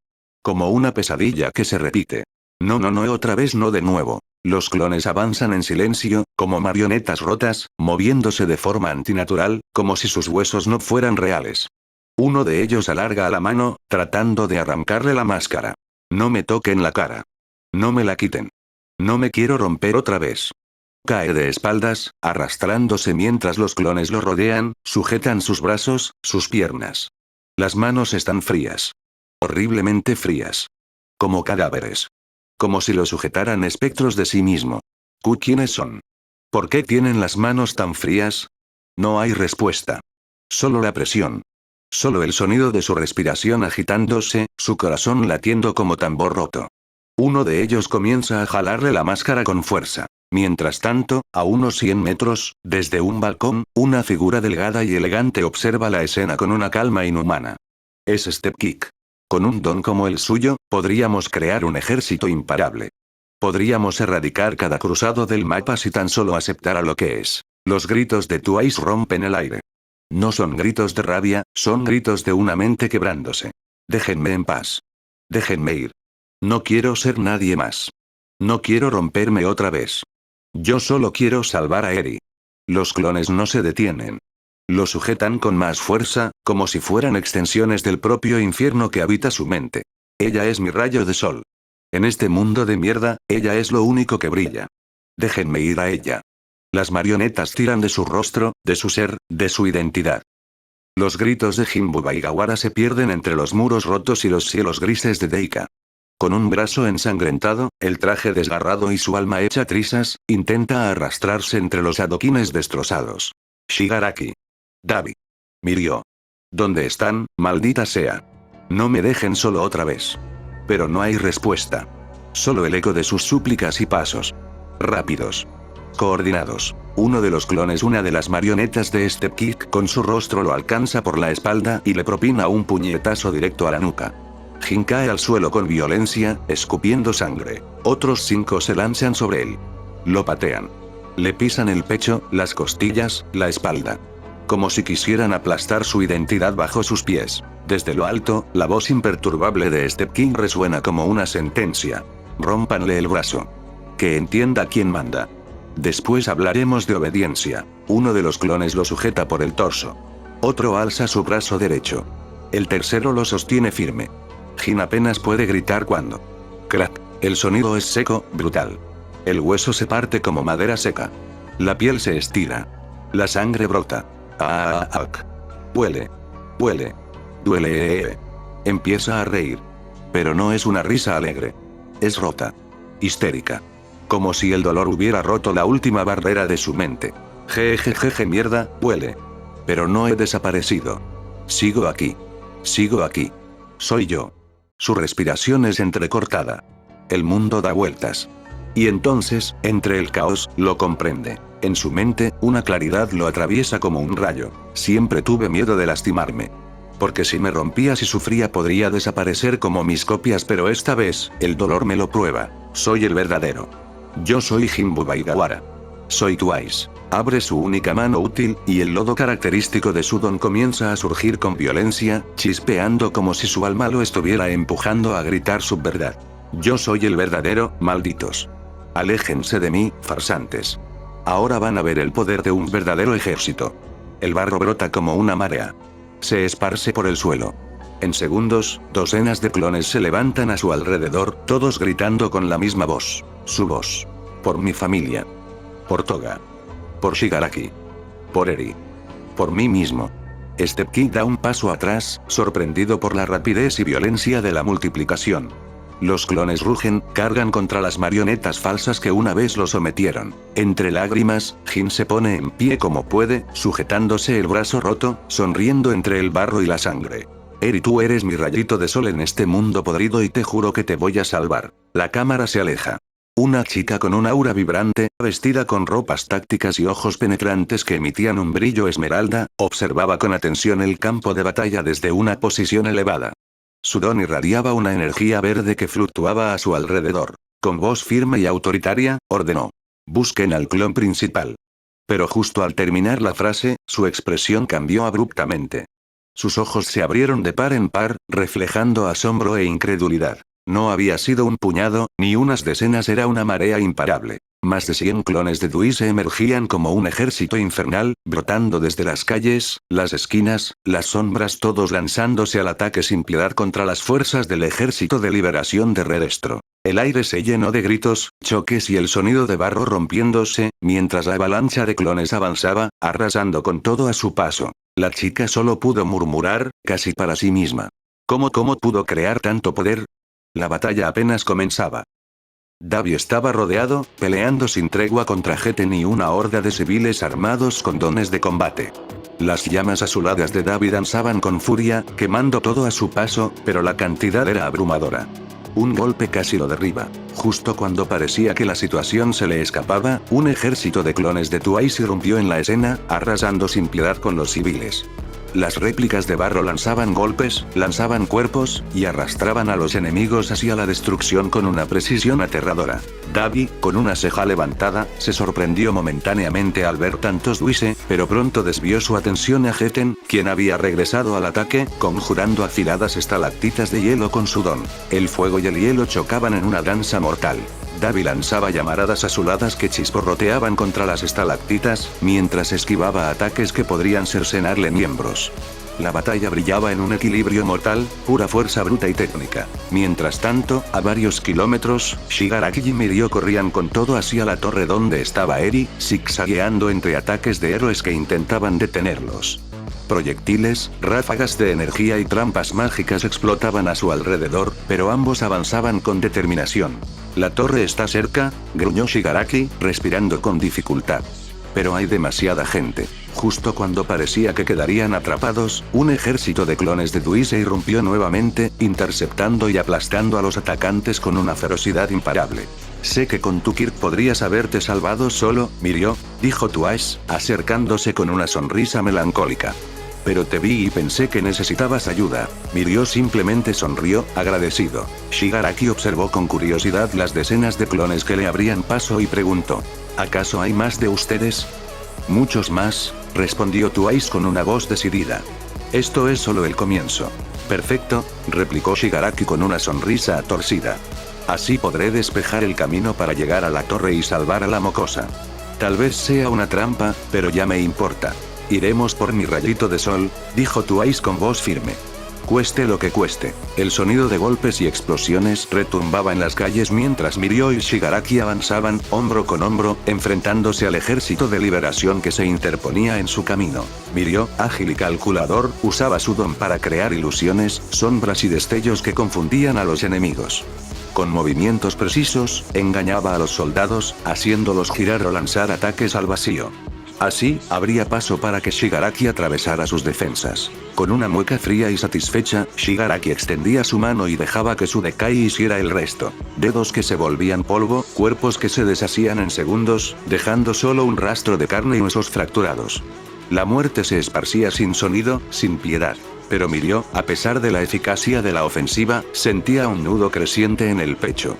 Como una pesadilla que se repite. No, otra vez no de nuevo. Los clones avanzan en silencio, como marionetas rotas, moviéndose de forma antinatural, como si sus huesos no fueran reales. Uno de ellos alarga la mano, tratando de arrancarle la máscara. No me toquen la cara. No me la quiten. No me quiero romper otra vez. Cae de espaldas, arrastrándose mientras los clones lo rodean, sujetan sus brazos, sus piernas. Las manos están frías. Horriblemente frías. Como cadáveres. Como si lo sujetaran espectros de sí mismo. ¿Quiénes son? ¿Por qué tienen las manos tan frías? No hay respuesta. Solo la presión. Solo el sonido de su respiración agitándose, su corazón latiendo como tambor roto. Uno de ellos comienza a jalarle la máscara con fuerza. Mientras tanto, a unos 100 metros, desde un balcón, una figura delgada y elegante observa la escena con una calma inhumana. Es Stepkick. Con un don como el suyo, podríamos crear un ejército imparable. Podríamos erradicar cada cruzado del mapa si tan solo aceptara lo que es. Los gritos de Tuash rompen el aire. No son gritos de rabia, son gritos de una mente quebrándose. Déjenme en paz. Déjenme ir. No quiero ser nadie más. No quiero romperme otra vez. Yo solo quiero salvar a Eri. Los clones no se detienen. Lo sujetan con más fuerza, como si fueran extensiones del propio infierno que habita su mente. Ella es mi rayo de sol. En este mundo de mierda, ella es lo único que brilla. Déjenme ir a ella. Las marionetas tiran de su rostro, de su ser, de su identidad. Los gritos de Jimbuba y Gawara se pierden entre los muros rotos y los cielos grises de Deika. Con un brazo ensangrentado, el traje desgarrado y su alma hecha trizas, intenta arrastrarse entre los adoquines destrozados. Shigaraki. Davi. Mirio. ¿Dónde están, maldita sea? No me dejen solo otra vez. Pero no hay respuesta. Solo el eco de sus súplicas y pasos. Rápidos. Coordinados. Uno de los clones, una de las marionetas de Step Kick, con su rostro lo alcanza por la espalda y le propina un puñetazo directo a la nuca. Jin cae al suelo con violencia, escupiendo sangre. Otros 5 se lanzan sobre él. Lo patean. Le pisan el pecho, las costillas, la espalda. Como si quisieran aplastar su identidad bajo sus pies. Desde lo alto, la voz imperturbable de Step King resuena como una sentencia. Rómpanle el brazo. Que entienda quién manda. Después hablaremos de obediencia. Uno de los clones lo sujeta por el torso. Otro alza su brazo derecho. El tercero lo sostiene firme. Jin apenas puede gritar cuando. Crack. El sonido es seco, brutal. El hueso se parte como madera seca. La piel se estira. La sangre brota. Huele. Huele. Duele. Empieza a reír. Pero no es una risa alegre. Es rota. Histérica. Como si el dolor hubiera roto la última barrera de su mente. Jejejeje, mierda, huele. Pero no he desaparecido. Sigo aquí. Sigo aquí. Soy yo. Su respiración es entrecortada. El mundo da vueltas. Y entonces, entre el caos, lo comprende. En su mente, una claridad lo atraviesa como un rayo. Siempre tuve miedo de lastimarme. Porque si me rompía, si sufría, podría desaparecer como mis copias, pero esta vez, el dolor me lo prueba. Soy el verdadero. Yo soy Jin Bubaigawara. Soy Twice. Abre su única mano útil, y el lodo característico de su don comienza a surgir con violencia, chispeando como si su alma lo estuviera empujando a gritar su verdad. Yo soy el verdadero, malditos. Aléjense de mí, farsantes. Ahora van a ver el poder de un verdadero ejército. El barro brota como una marea. Se esparce por el suelo. En segundos, docenas de clones se levantan a su alrededor, todos gritando con la misma voz. Su voz. Por mi familia. Por Toga. Por Shigaraki. Por Eri. Por mí mismo. Step King da un paso atrás, sorprendido por la rapidez y violencia de la multiplicación. Los clones rugen, cargan contra las marionetas falsas que una vez lo sometieron. Entre lágrimas, Jin se pone en pie como puede, sujetándose el brazo roto, sonriendo entre el barro y la sangre. Eri, tú eres mi rayito de sol en este mundo podrido y te juro que te voy a salvar. La cámara se aleja. Una chica con un aura vibrante, vestida con ropas tácticas y ojos penetrantes que emitían un brillo esmeralda, observaba con atención el campo de batalla desde una posición elevada. Su don irradiaba una energía verde que fluctuaba a su alrededor. Con voz firme y autoritaria, ordenó. Busquen al clon principal. Pero justo al terminar la frase, su expresión cambió abruptamente. Sus ojos se abrieron de par en par, reflejando asombro e incredulidad. No había sido un puñado, ni unas decenas, era una marea imparable. Más de 100 clones de Twice emergían como un ejército infernal, brotando desde las calles, las esquinas, las sombras, todos lanzándose al ataque sin piedad contra las fuerzas del Ejército de Liberación de Redestro. El aire se llenó de gritos, choques y el sonido de barro rompiéndose, mientras la avalancha de clones avanzaba, arrasando con todo a su paso. La chica solo pudo murmurar, casi para sí misma. ¿Cómo pudo crear tanto poder? La batalla apenas comenzaba. Davi estaba rodeado, peleando sin tregua contra Geten y una horda de civiles armados con dones de combate. Las llamas azuladas de Davi danzaban con furia, quemando todo a su paso, pero la cantidad era abrumadora. Un golpe casi lo derriba. Justo cuando parecía que la situación se le escapaba, un ejército de clones de Twice irrumpió en la escena, arrasando sin piedad con los civiles. Las réplicas de barro lanzaban golpes, lanzaban cuerpos, y arrastraban a los enemigos hacia la destrucción con una precisión aterradora. Davi, con una ceja levantada, se sorprendió momentáneamente al ver tantos Twice, pero pronto desvió su atención a Geten, quien había regresado al ataque, conjurando afiladas estalactitas de hielo con su don. El fuego y el hielo chocaban en una danza mortal. Davi lanzaba llamaradas azuladas que chisporroteaban contra las estalactitas, mientras esquivaba ataques que podrían cercenarle miembros. La batalla brillaba en un equilibrio mortal, pura fuerza bruta y técnica. Mientras tanto, a varios kilómetros, Shigaraki y Mirio corrían con todo hacia la torre donde estaba Eri, zigzagueando entre ataques de héroes que intentaban detenerlos. Proyectiles, ráfagas de energía y trampas mágicas explotaban a su alrededor, pero ambos avanzaban con determinación. La torre está cerca, gruñó Shigaraki, respirando con dificultad. Pero hay demasiada gente. Justo cuando parecía que quedarían atrapados, un ejército de clones de Twice irrumpió nuevamente, interceptando y aplastando a los atacantes con una ferocidad imparable. Sé que con tu Kirk podrías haberte salvado solo, Mirio, dijo Twice, acercándose con una sonrisa melancólica. Pero te vi y pensé que necesitabas ayuda. Mirio simplemente sonrió, agradecido. Shigaraki observó con curiosidad las decenas de clones que le abrían paso y preguntó: ¿acaso hay más de ustedes? Muchos más, respondió Twice con una voz decidida. Esto es solo el comienzo. Perfecto, replicó Shigaraki con una sonrisa torcida. Así podré despejar el camino para llegar a la torre y salvar a la mocosa. Tal vez sea una trampa, pero ya me importa. Iremos por mi rayito de sol, dijo Twice con voz firme. Cueste lo que cueste. El sonido de golpes y explosiones retumbaba en las calles mientras Mirio y Shigaraki avanzaban, hombro con hombro, enfrentándose al ejército de liberación que se interponía en su camino. Mirio, ágil y calculador, usaba su don para crear ilusiones, sombras y destellos que confundían a los enemigos. Con movimientos precisos, engañaba a los soldados, haciéndolos girar o lanzar ataques al vacío. Así, abría paso para que Shigaraki atravesara sus defensas. Con una mueca fría y satisfecha, Shigaraki extendía su mano y dejaba que su Dekai hiciera el resto. Dedos que se volvían polvo, cuerpos que se deshacían en segundos, dejando solo un rastro de carne y huesos fracturados. La muerte se esparcía sin sonido, sin piedad. Pero Mirio, a pesar de la eficacia de la ofensiva, sentía un nudo creciente en el pecho.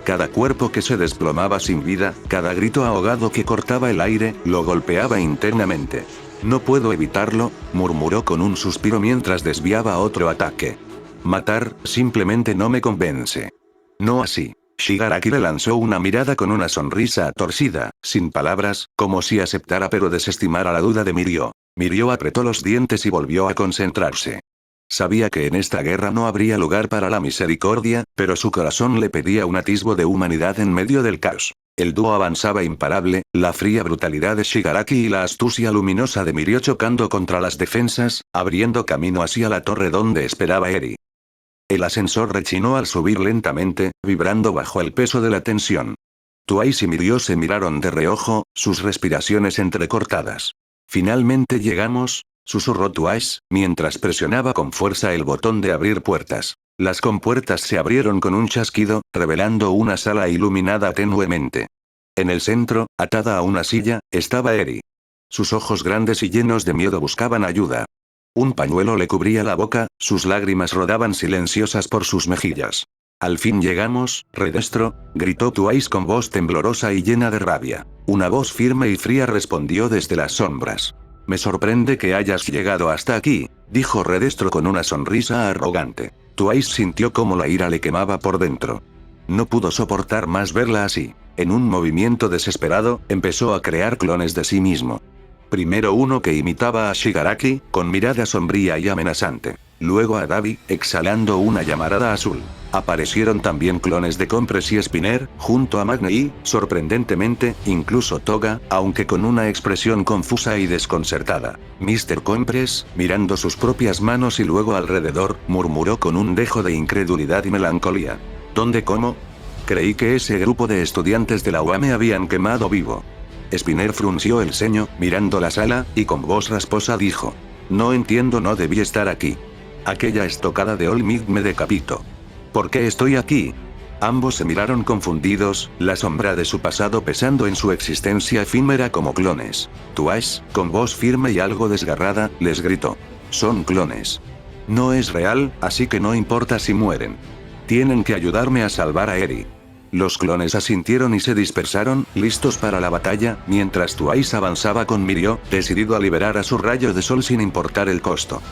Cada cuerpo que se desplomaba sin vida, cada grito ahogado que cortaba el aire, lo golpeaba internamente. No puedo evitarlo, murmuró con un suspiro mientras desviaba otro ataque. Matar, simplemente no me convence. No así. Shigaraki le lanzó una mirada con una sonrisa torcida, sin palabras, como si aceptara pero desestimara la duda de Mirio. Mirio apretó los dientes y volvió a concentrarse. Sabía que en esta guerra no habría lugar para la misericordia, pero su corazón le pedía un atisbo de humanidad en medio del caos. El dúo avanzaba imparable, la fría brutalidad de Shigaraki y la astucia luminosa de Mirio chocando contra las defensas, abriendo camino hacia la torre donde esperaba Eri. El ascensor rechinó al subir lentamente, vibrando bajo el peso de la tensión. Twice y Mirio se miraron de reojo, sus respiraciones entrecortadas. Finalmente llegamos, susurró Twice, mientras presionaba con fuerza el botón de abrir puertas. Las compuertas se abrieron con un chasquido, revelando una sala iluminada tenuemente. En el centro, atada a una silla, estaba Eri. Sus ojos grandes y llenos de miedo buscaban ayuda. Un pañuelo le cubría la boca, sus lágrimas rodaban silenciosas por sus mejillas. Al fin llegamos, Redestro, gritó Twice con voz temblorosa y llena de rabia. Una voz firme y fría respondió desde las sombras. Me sorprende que hayas llegado hasta aquí, dijo Redestro con una sonrisa arrogante. Twice sintió cómo la ira le quemaba por dentro. No pudo soportar más verla así. En un movimiento desesperado, empezó a crear clones de sí mismo. Primero uno que imitaba a Shigaraki, con mirada sombría y amenazante. Luego a Dabi, exhalando una llamarada azul. Aparecieron también clones de Compress y Spinner, junto a Magne y, sorprendentemente, incluso Toga, aunque con una expresión confusa y desconcertada. Mr. Compress, mirando sus propias manos y luego alrededor, murmuró con un dejo de incredulidad y melancolía. ¿Dónde cómo? Creí que ese grupo de estudiantes de la UA me habían quemado vivo. Spinner frunció el ceño, mirando la sala, y con voz rasposa dijo: no entiendo, no debí estar aquí. Aquella estocada de Olmid me decapitó. ¿Por qué estoy aquí? Ambos se miraron confundidos, la sombra de su pasado pesando en su existencia efímera como clones. Twice, con voz firme y algo desgarrada, les gritó: son clones. No es real, así que no importa si mueren. Tienen que ayudarme a salvar a Eri. Los clones asintieron y se dispersaron, listos para la batalla, mientras Twice avanzaba con Mirio, decidido a liberar a su rayo de sol sin importar el costo.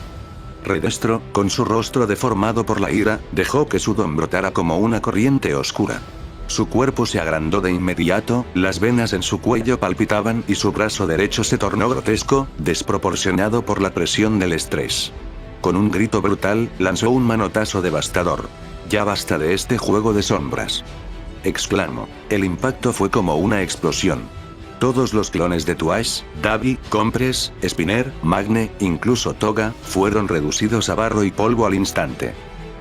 Redestro, con su rostro deformado por la ira, dejó que su don brotara como una corriente oscura. Su cuerpo se agrandó de inmediato, las venas en su cuello palpitaban y su brazo derecho se tornó grotesco, desproporcionado por la presión del estrés. Con un grito brutal, lanzó un manotazo devastador. Ya basta de este juego de sombras, exclamó. El impacto fue como una explosión. Todos los clones de Twice, Dabi, Compress, Spinner, Magne, incluso Toga, fueron reducidos a barro y polvo al instante.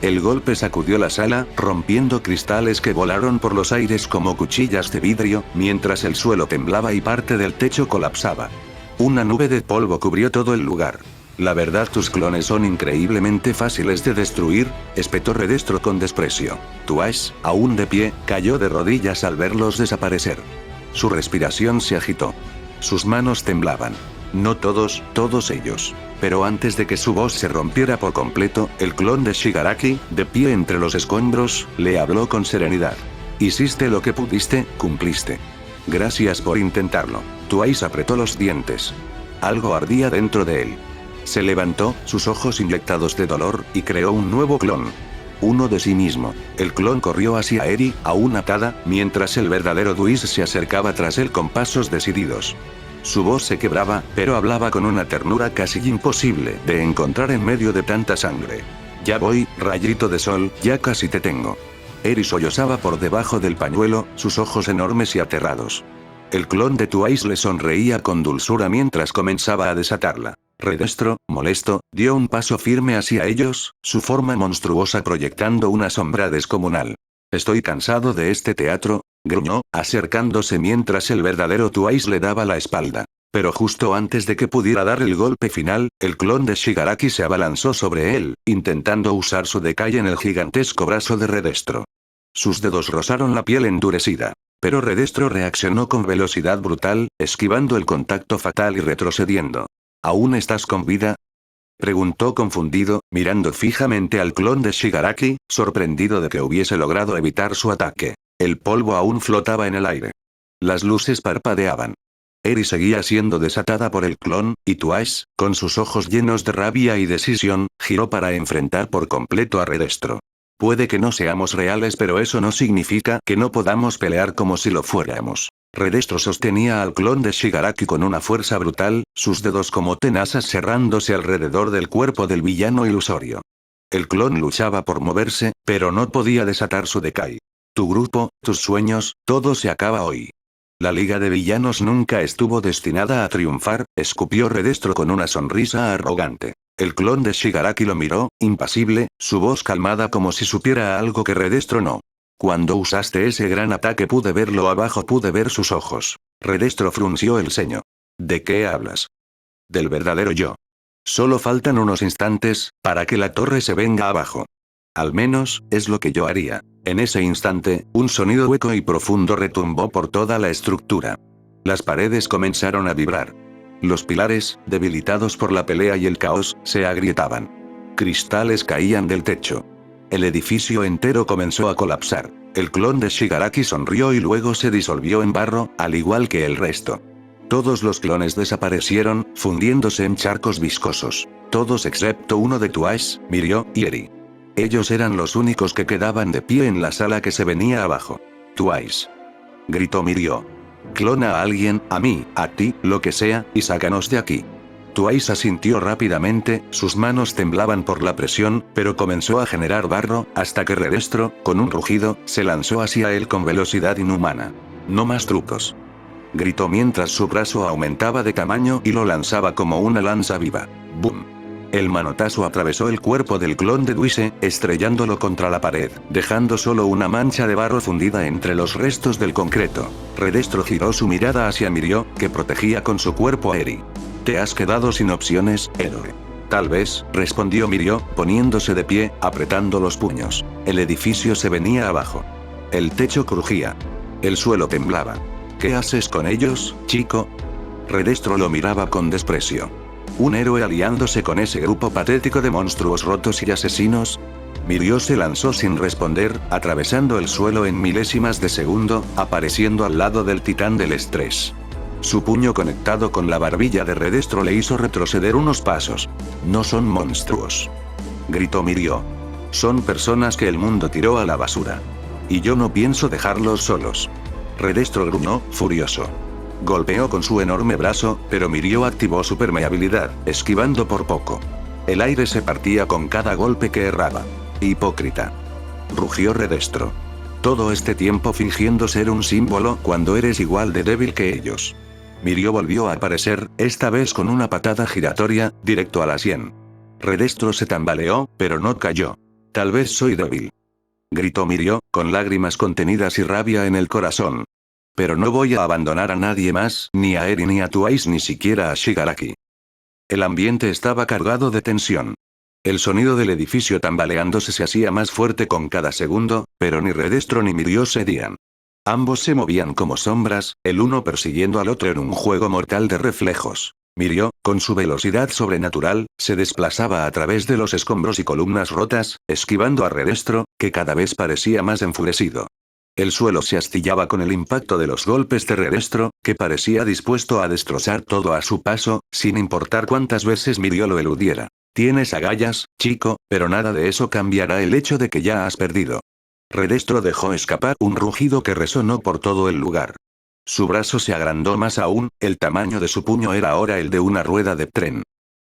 El golpe sacudió la sala, rompiendo cristales que volaron por los aires como cuchillas de vidrio, mientras el suelo temblaba y parte del techo colapsaba. Una nube de polvo cubrió todo el lugar. La verdad, tus clones son increíblemente fáciles de destruir, espetó Redestro con desprecio. Twice, aún de pie, cayó de rodillas al verlos desaparecer. Su respiración se agitó. Sus manos temblaban. No todos ellos. Pero antes de que su voz se rompiera por completo, el clon de Shigaraki, de pie entre los escombros, le habló con serenidad. Hiciste lo que pudiste, cumpliste. Gracias por intentarlo. Twice apretó los dientes. Algo ardía dentro de él. Se levantó, sus ojos inyectados de dolor, y creó un nuevo clon. Uno de sí mismo. El clon corrió hacia Eri, aún atada, mientras el verdadero Twice se acercaba tras él con pasos decididos. Su voz se quebraba, pero hablaba con una ternura casi imposible de encontrar en medio de tanta sangre. Ya voy, rayito de sol, ya casi te tengo. Eri sollozaba por debajo del pañuelo, sus ojos enormes y aterrados. El clon de Twice le sonreía con dulzura mientras comenzaba a desatarla. Redestro, molesto, dio un paso firme hacia ellos, su forma monstruosa proyectando una sombra descomunal. Estoy cansado de este teatro, gruñó, acercándose mientras el verdadero Twice le daba la espalda. Pero justo antes de que pudiera dar el golpe final, el clon de Shigaraki se abalanzó sobre él, intentando usar su Dekai en el gigantesco brazo de Redestro. Sus dedos rozaron la piel endurecida. Pero Redestro reaccionó con velocidad brutal, esquivando el contacto fatal y retrocediendo. ¿Aún estás con vida?, preguntó confundido, mirando fijamente al clon de Shigaraki, sorprendido de que hubiese logrado evitar su ataque. El polvo aún flotaba en el aire. Las luces parpadeaban. Eri seguía siendo desatada por el clon, y Twice, con sus ojos llenos de rabia y decisión, giró para enfrentar por completo a Redestro. Puede que no seamos reales, pero eso no significa que no podamos pelear como si lo fuéramos. Redestro sostenía al clon de Shigaraki con una fuerza brutal, sus dedos como tenazas cerrándose alrededor del cuerpo del villano ilusorio. El clon luchaba por moverse, pero no podía desatar su Dekai. Tu grupo, tus sueños, todo se acaba hoy. La Liga de Villanos nunca estuvo destinada a triunfar, escupió Redestro con una sonrisa arrogante. El clon de Shigaraki lo miró, impasible, su voz calmada como si supiera algo que Redestro no. Cuando usaste ese gran ataque pude verlo abajo, pude ver sus ojos. Redestro frunció el ceño. ¿De qué hablas? Del verdadero yo. Solo faltan unos instantes, para que la torre se venga abajo. Al menos, es lo que yo haría. En ese instante, un sonido hueco y profundo retumbó por toda la estructura. Las paredes comenzaron a vibrar. Los pilares, debilitados por la pelea y el caos, se agrietaban. Cristales caían del techo. El edificio entero comenzó a colapsar. El clon de Shigaraki sonrió y luego se disolvió en barro, al igual que el resto. Todos los clones desaparecieron, fundiéndose en charcos viscosos. Todos excepto uno de Twice, Mirio y Eri. Ellos eran los únicos que quedaban de pie en la sala que se venía abajo. Twice, gritó Mirio. Clona a alguien, a mí, a ti, lo que sea, y sácanos de aquí. Twice asintió rápidamente, sus manos temblaban por la presión, pero comenzó a generar barro, hasta que Redestro, con un rugido, se lanzó hacia él con velocidad inhumana. No más trucos. Gritó mientras su brazo aumentaba de tamaño y lo lanzaba como una lanza viva. ¡Bum! El manotazo atravesó el cuerpo del clon de Twice, estrellándolo contra la pared, dejando solo una mancha de barro fundida entre los restos del concreto. Redestro giró su mirada hacia Mirio, que protegía con su cuerpo a Eri. Te has quedado sin opciones, héroe. Tal vez, respondió Mirio, poniéndose de pie, apretando los puños. El edificio se venía abajo. El techo crujía. El suelo temblaba. ¿Qué haces con ellos, chico? Redestro lo miraba con desprecio. ¿Un héroe aliándose con ese grupo patético de monstruos rotos y asesinos? Mirio se lanzó sin responder, atravesando el suelo en milésimas de segundo, apareciendo al lado del titán del estrés. Su puño conectado con la barbilla de Redestro le hizo retroceder unos pasos. No son monstruos, gritó Mirio. Son personas que el mundo tiró a la basura. Y yo no pienso dejarlos solos. Redestro gruñó, furioso. Golpeó con su enorme brazo, pero Mirio activó su permeabilidad, esquivando por poco. El aire se partía con cada golpe que erraba. Hipócrita, rugió Redestro. Todo este tiempo fingiendo ser un símbolo cuando eres igual de débil que ellos. Mirio volvió a aparecer, esta vez con una patada giratoria, directo a la sien. Redestro se tambaleó, pero no cayó. Tal vez soy débil, gritó Mirio, con lágrimas contenidas y rabia en el corazón. Pero no voy a abandonar a nadie más, ni a Eri ni a Twice ni siquiera a Shigaraki. El ambiente estaba cargado de tensión. El sonido del edificio tambaleándose se hacía más fuerte con cada segundo, pero ni Redestro ni Mirio cedían. Ambos se movían como sombras, el uno persiguiendo al otro en un juego mortal de reflejos. Mirio, con su velocidad sobrenatural, se desplazaba a través de los escombros y columnas rotas, esquivando a Redestro, que cada vez parecía más enfurecido. El suelo se astillaba con el impacto de los golpes de Redestro, que parecía dispuesto a destrozar todo a su paso, sin importar cuántas veces Mirio lo eludiera. Tienes agallas, chico, pero nada de eso cambiará el hecho de que ya has perdido. Redestro dejó escapar un rugido que resonó por todo el lugar. Su brazo se agrandó más aún, el tamaño de su puño era ahora el de una rueda de tren.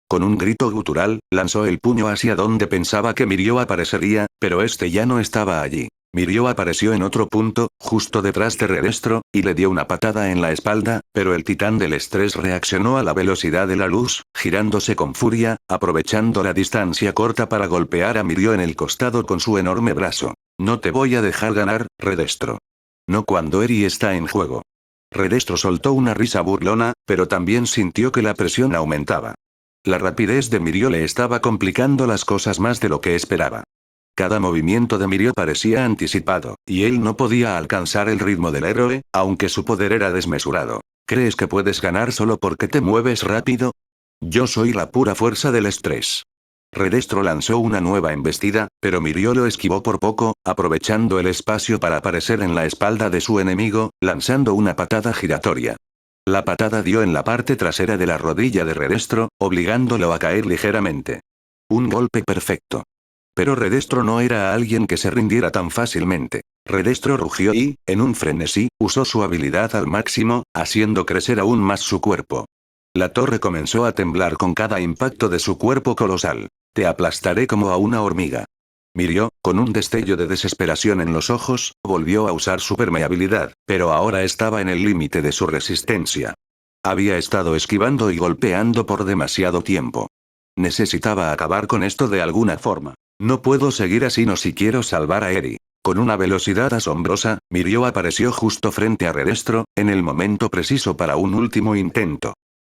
Con un grito gutural, lanzó el puño hacia donde pensaba que Mirio aparecería, pero este ya no estaba allí. Mirio apareció en otro punto, justo detrás de Redestro, y le dio una patada en la espalda, pero el titán del estrés reaccionó a la velocidad de la luz, girándose con furia, aprovechando la distancia corta para golpear a Mirio en el costado con su enorme brazo. No te voy a dejar ganar, Redestro. No cuando Eri está en juego. Redestro soltó una risa burlona, pero también sintió que la presión aumentaba. La rapidez de Mirio le estaba complicando las cosas más de lo que esperaba. Cada movimiento de Mirio parecía anticipado, y él no podía alcanzar el ritmo del héroe, aunque su poder era desmesurado. ¿Crees que puedes ganar solo porque te mueves rápido? Yo soy la pura fuerza del estrés. Redestro lanzó una nueva embestida, pero Mirio lo esquivó por poco, aprovechando el espacio para aparecer en la espalda de su enemigo, lanzando una patada giratoria. La patada dio en la parte trasera de la rodilla de Redestro, obligándolo a caer ligeramente. Un golpe perfecto. Pero Redestro no era alguien que se rindiera tan fácilmente. Redestro rugió y, en un frenesí, usó su habilidad al máximo, haciendo crecer aún más su cuerpo. La torre comenzó a temblar con cada impacto de su cuerpo colosal. Te aplastaré como a una hormiga. Mirio, con un destello de desesperación en los ojos, volvió a usar su permeabilidad, pero ahora estaba en el límite de su resistencia. Había estado esquivando y golpeando por demasiado tiempo. Necesitaba acabar con esto de alguna forma. No puedo seguir así no si quiero salvar a Eri. Con una velocidad asombrosa, Mirio apareció justo frente a Redestro, en el momento preciso para un último intento.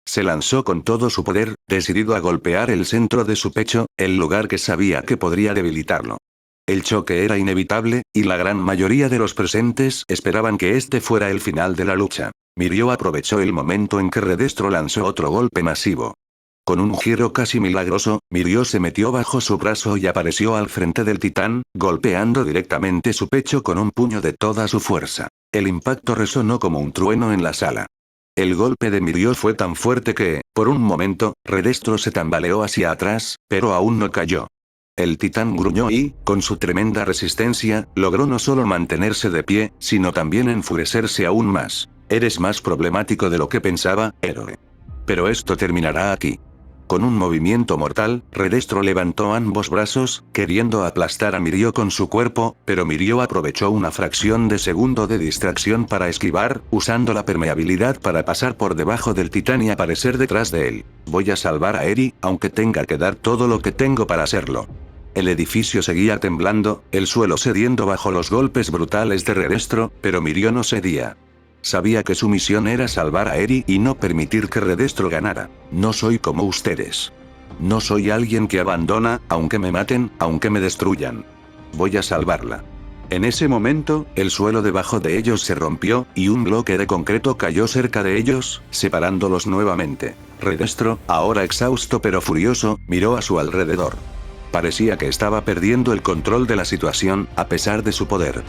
Se lanzó con todo su poder, decidido a golpear el centro de su pecho, el lugar que sabía que podría debilitarlo. El choque era inevitable, y la gran mayoría de los presentes esperaban que este fuera el final de la lucha. Mirio aprovechó el momento en que Redestro lanzó otro golpe masivo. Con un giro casi milagroso, Mirio se metió bajo su brazo y apareció al frente del titán, golpeando directamente su pecho con un puño de toda su fuerza. El impacto resonó como un trueno en la sala. El golpe de Mirio fue tan fuerte que, por un momento, Redestro se tambaleó hacia atrás, pero aún no cayó. El titán gruñó y, con su tremenda resistencia, logró no solo mantenerse de pie, sino también enfurecerse aún más. Eres más problemático de lo que pensaba, héroe. Pero esto terminará aquí. Con un movimiento mortal, Redestro levantó ambos brazos, queriendo aplastar a Mirio con su cuerpo, pero Mirio aprovechó una fracción de segundo de distracción para esquivar, usando la permeabilidad para pasar por debajo del titán y aparecer detrás de él. Voy a salvar a Eri, aunque tenga que dar todo lo que tengo para hacerlo. El edificio seguía temblando, el suelo cediendo bajo los golpes brutales de Redestro, pero Mirio no cedía. Sabía que su misión era salvar a Eri y no permitir que Redestro ganara. No soy como ustedes. No soy alguien que abandona, aunque me maten, aunque me destruyan. Voy a salvarla. En ese momento, el suelo debajo de ellos se rompió, y un bloque de concreto cayó cerca de ellos, separándolos nuevamente. Redestro, ahora exhausto pero furioso, miró a su alrededor. Parecía que estaba perdiendo el control de la situación, a pesar de su poder.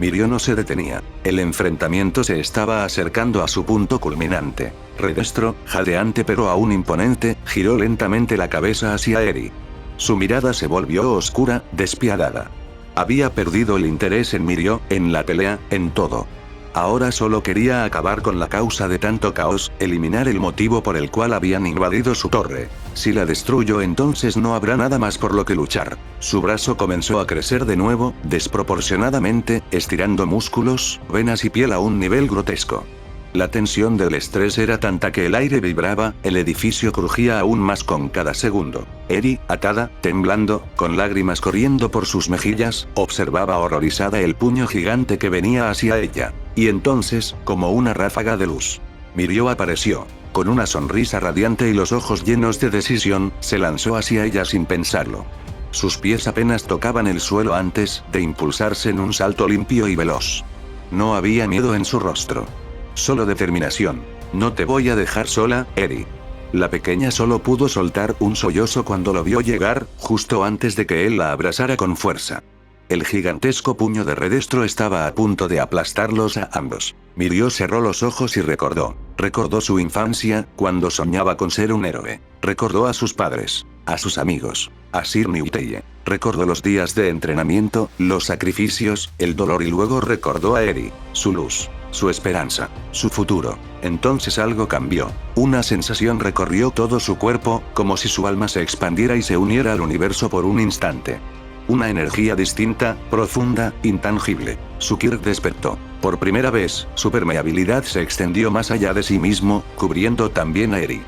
Mirio no se detenía. El enfrentamiento se estaba acercando a su punto culminante. Redestro, jadeante pero aún imponente, giró lentamente la cabeza hacia Eri. Su mirada se volvió oscura, despiadada. Había perdido el interés en Mirio, en la pelea, en todo. Ahora solo quería acabar con la causa de tanto caos, eliminar el motivo por el cual habían invadido su torre. Si la destruyo entonces no habrá nada más por lo que luchar. Su brazo comenzó a crecer de nuevo, desproporcionadamente, estirando músculos, venas y piel a un nivel grotesco. La tensión del estrés era tanta que el aire vibraba, el edificio crujía aún más con cada segundo. Eri, atada, temblando, con lágrimas corriendo por sus mejillas, observaba horrorizada el puño gigante que venía hacia ella. Y entonces, como una ráfaga de luz, Mirio apareció. Con una sonrisa radiante y los ojos llenos de decisión, se lanzó hacia ella sin pensarlo. Sus pies apenas tocaban el suelo antes de impulsarse en un salto limpio y veloz. No había miedo en su rostro. Solo determinación. No te voy a dejar sola, Eri. La pequeña solo pudo soltar un sollozo cuando lo vio llegar, justo antes de que él la abrazara con fuerza. El gigantesco puño de Redestro estaba a punto de aplastarlos a ambos. Mirio cerró los ojos y recordó. Recordó su infancia, cuando soñaba con ser un héroe. Recordó a sus padres, a sus amigos, a Sir Newteye. Recordó los días de entrenamiento, los sacrificios, el dolor y luego recordó a Eri, su luz, su esperanza, su futuro. Entonces algo cambió. Una sensación recorrió todo su cuerpo, como si su alma se expandiera y se uniera al universo por un instante. Una energía distinta, profunda, intangible. Su Kirk despertó. Por primera vez, su permeabilidad se extendió más allá de sí mismo, cubriendo también a Eri.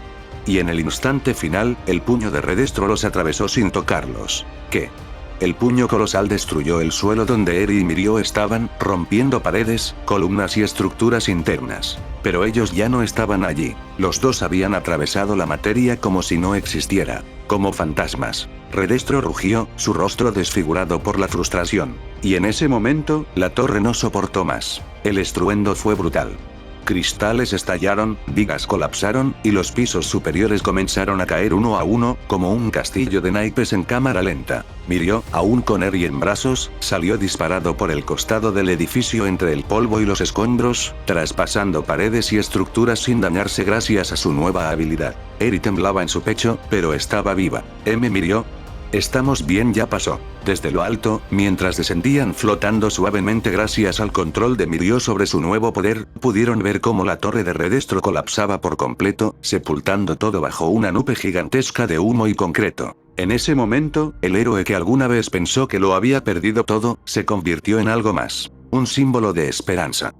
Y en el instante final, el puño de Redestro los atravesó sin tocarlos. ¿Qué? El puño colosal destruyó el suelo donde Eri y Mirio estaban, rompiendo paredes, columnas y estructuras internas. Pero ellos ya no estaban allí. Los dos habían atravesado la materia como si no existiera. Como fantasmas. Redestro rugió, su rostro desfigurado por la frustración. Y en ese momento, la torre no soportó más. El estruendo fue brutal. Cristales estallaron, vigas colapsaron, y los pisos superiores comenzaron a caer uno a uno, como un castillo de naipes en cámara lenta. Mirio, aún con Eri en brazos, salió disparado por el costado del edificio entre el polvo y los escombros, traspasando paredes y estructuras sin dañarse gracias a su nueva habilidad. Eri temblaba en su pecho, pero estaba viva. Mirio. Estamos bien, ya pasó. Desde lo alto, mientras descendían flotando suavemente gracias al control de Mirio sobre su nuevo poder, pudieron ver cómo la torre de Redestro colapsaba por completo, sepultando todo bajo una nube gigantesca de humo y concreto. En ese momento, el héroe que alguna vez pensó que lo había perdido todo, se convirtió en algo más. Un símbolo de esperanza.